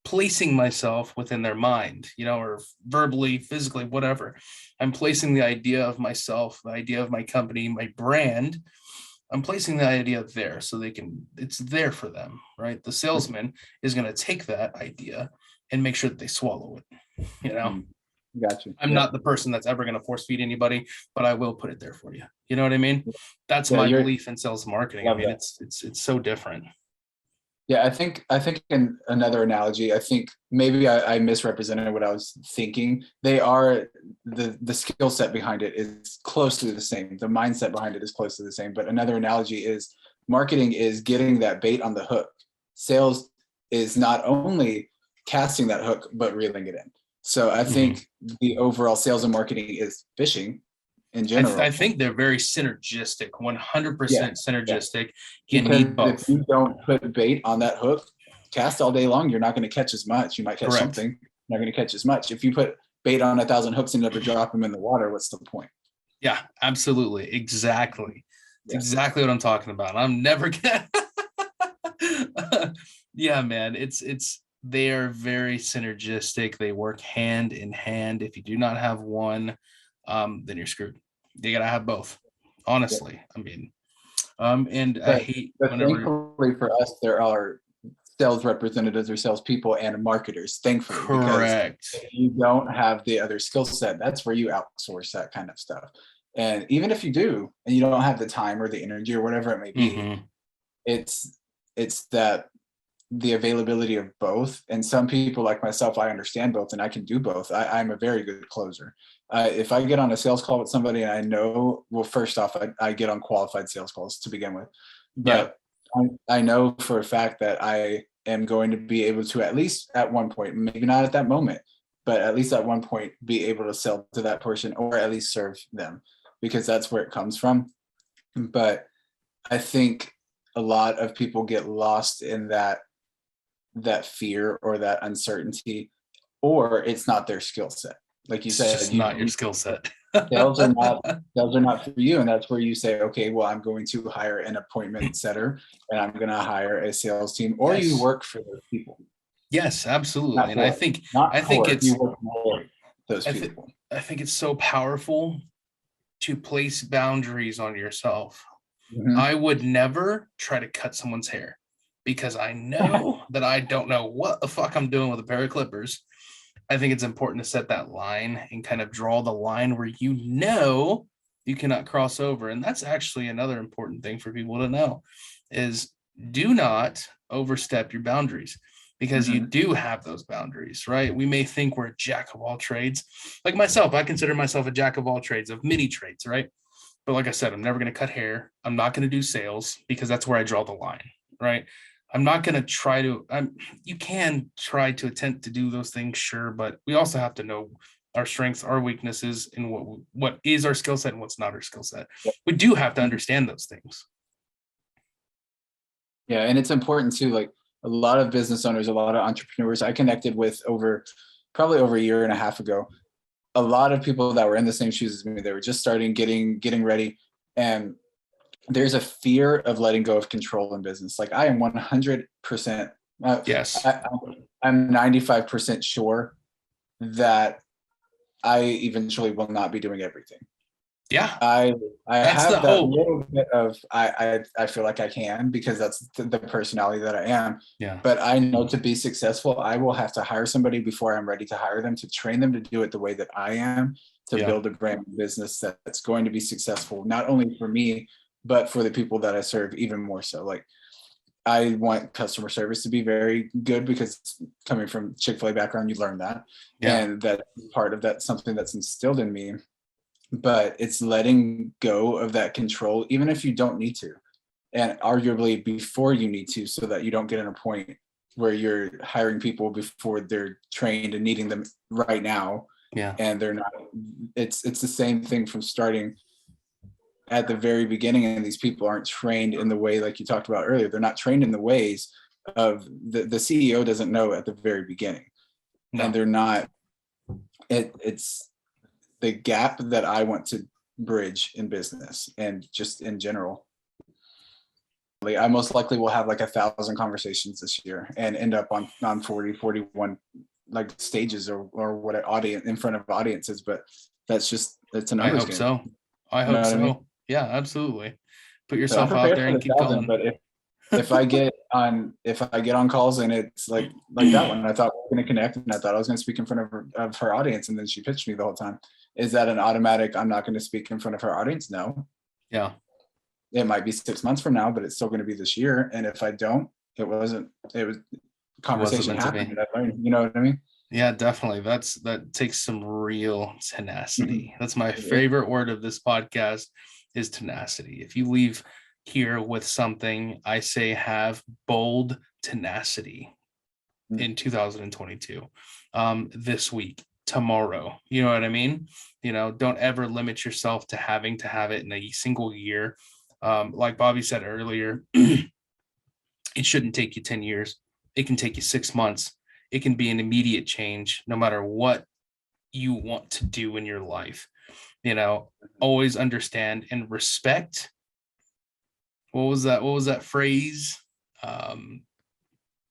placing myself within their mind, or verbally, physically, whatever. I'm placing the idea of myself, the idea of my company, my brand. I'm placing the idea there so it's there for them, right? The salesman is going to take that idea and make sure that they swallow it. Gotcha. I'm not the person that's ever going to force feed anybody, but I will put it there for you. You know what I mean? That's my belief in sales marketing. I mean, it's so different. Yeah, I think in another analogy, I think maybe I misrepresented what I was thinking. They are the skill set behind it is closely the same. The mindset behind it is closely the same. But another analogy is marketing is getting that bait on the hook. Sales is not only casting that hook, but reeling it in. So I think the overall sales and marketing is fishing in general. I think they're very synergistic, 100% synergistic. You need both. If you don't put bait on that hook, cast all day long, you're not going to catch as much. You might catch something, you're not going to catch as much. If you put bait on 1,000 hooks and never drop them in the water, what's the point? Yeah, absolutely. Exactly. It's exactly what I'm talking about. I'm never gonna yeah, man. They are very synergistic. They work hand in hand. If you do not have one, then you're screwed. You gotta have both. Honestly. I mean, I hate whenever. Thankfully for us, there are sales representatives or salespeople and marketers, thankfully. Correct. Because if you don't have the other skill set, that's where you outsource that kind of stuff. And even if you do, and you don't have the time or the energy or whatever it may be, it's that the availability of both. And some people like myself, I understand both and I can do both. I'm a very good closer. If I get on a sales call with somebody and I know, well, first off, I get on qualified sales calls to begin with, but I know for a fact that I am going to be able to, at least at one point, maybe not at that moment, but at least at one point, be able to sell to that person or at least serve them, because that's where it comes from. But I think a lot of people get lost in that fear or that uncertainty, or it's not their skill set. Like you said, it's not your skill set. sales are not for you. And that's where you say, okay, well, I'm going to hire an appointment setter and I'm going to hire a sales team, or you work for those people. Yes, absolutely. Not And I for, think I not think for, you it's work for those I think people. I think it's so powerful to place boundaries on yourself. Mhm. I would never try to cut someone's hair because I know that I don't know what the fuck I'm doing with a pair of clippers. I think it's important to set that line and kind of draw the line where you know you cannot cross over. And that's actually another important thing for people to know is do not overstep your boundaries because you Mhm. do have those boundaries, right? We may think we're a jack of all trades. Like myself, I consider myself a jack of all trades of many trades, right? But like I said, I'm never going to cut hair. I'm not going to do sales because that's where I draw the line, right? I'm not going to try to, you can try to attempt to do those things, sure, but we also have to know our strengths, our weaknesses, and what is our skill set and what's not our skill set. We do have to understand those things. Yeah, and it's important too. Like a lot of business owners, a lot of entrepreneurs I connected with probably over a year and a half ago. A lot of people that were in the same shoes as me. They were just starting, getting ready, and there's a fear of letting go of control in business. Like I am 100%. Yes. I'm 95% sure that I eventually will not be doing everything. Yeah. I I That's the have that hope. little bit of I feel like I can because that's the personality that I am. Yeah. But I know to be successful, I will have to hire somebody before I'm ready to hire them to train them to do it the way that I am to Yeah. build a brand business that's going to be successful, not only for me, but for the people that I serve even more so. Like I want customer service to be very good because coming from Chick-fil-A background, you learn that. Yeah. And that part of that something that's instilled in me, but it's letting go of that control, even if you don't need to, and arguably before you need to, so that you don't get in a point where you're hiring people before they're trained and needing them right now, Yeah. and they're not. It's the same thing from starting at the very beginning, and these people aren't trained in the way like you talked about earlier. They're not trained in the ways of the CEO doesn't know at the very beginning, and No. they're not. It's the gap that I want to bridge in business and just in general. Like, I most likely will have like 1,000 conversations this year and end up on 40, 41 like stages or what audience in front of audiences, but it's a I numbers hope game. so. I You know hope what I mean? so. Yeah, absolutely. Put So I'm yourself out prepared there for and the keep 1,000, going. but if I get on calls and it's like that one, I thought we were going to connect and I thought I was going to speak in front of her audience, and then she pitched me the whole time. Is that an automatic? I'm not going to speak in front of her audience? No, Yeah. it might be 6 months from now, but it's still going to be this year. And if I don't, it was It wasn't conversation meant to happened be. and I learned, you know what I mean? Yeah, definitely. That takes some real Mhm. tenacity. That's my Yeah. favorite word of this podcast is tenacity. If you leave here with something, I say have bold tenacity in 2022. This week, tomorrow. You know what I mean? Don't ever limit yourself to having to have it in a single year. Like Bobby said earlier, it shouldn't take you 10 years. It can take you 6 months. It can be an immediate change no matter what you want to do in your life. Always understand and respect. What was that phrase? Um,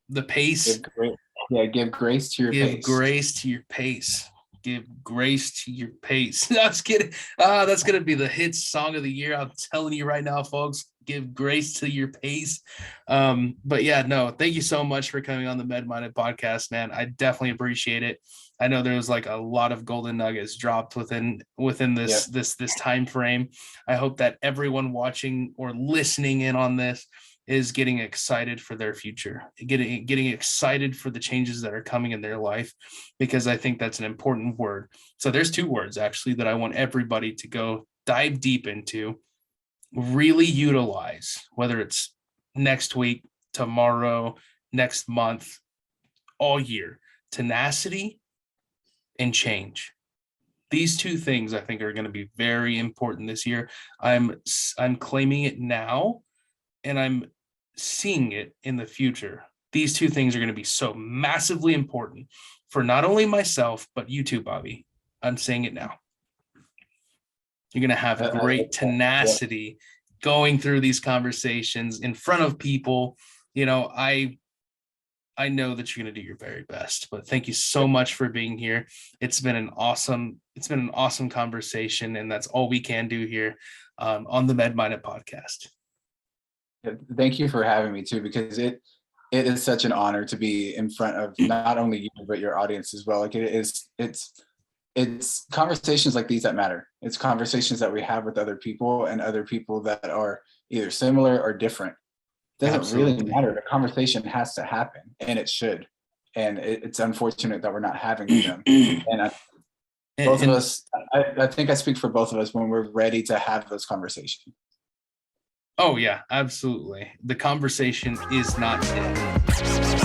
the pace. Give grace. Yeah, give grace to your Give pace. grace to your pace. Give grace to your pace. That's kidding. That's gonna be the hit song of the year. I'm telling you right now, folks. Give grace to your pace. But yeah, no, thank you so much for coming on the Med Minded podcast, man. I definitely appreciate it. I know there was like a lot of golden nuggets dropped within Yep. this time frame. I hope that everyone watching or listening in on this is getting excited for their future, getting excited for the changes that are coming in their life, because I think that's an important word. So there's two words actually that I want everybody to go dive deep into, really utilize, whether it's next week, tomorrow, next month, all year: tenacity and change. These two things I think are going to be very important this year. I'm claiming it now, and I'm seeing it in the future. These two things are going to be so massively important for not only myself, but you too, Bobby. I'm saying it now. You're going to have I like great that. Yep. tenacity going through these conversations in front of people. I I know that you're going to do your very best. But thank you so much for being here. It's been an awesome conversation, and that's all we can do here on the M.E.D Minded podcast. Thank you for having me too, because it is such an honor to be in front of not only you but your audience as well. Like it's conversations like these that matter. It's conversations that we have with other people and other people that are either similar or different. It doesn't Absolutely. really matter. The conversation has to happen, and it should. And it's unfortunate that we're not having them. And both of us, I think I speak for both of us when we're ready to have those conversations. Oh yeah, absolutely. The conversation is not dead.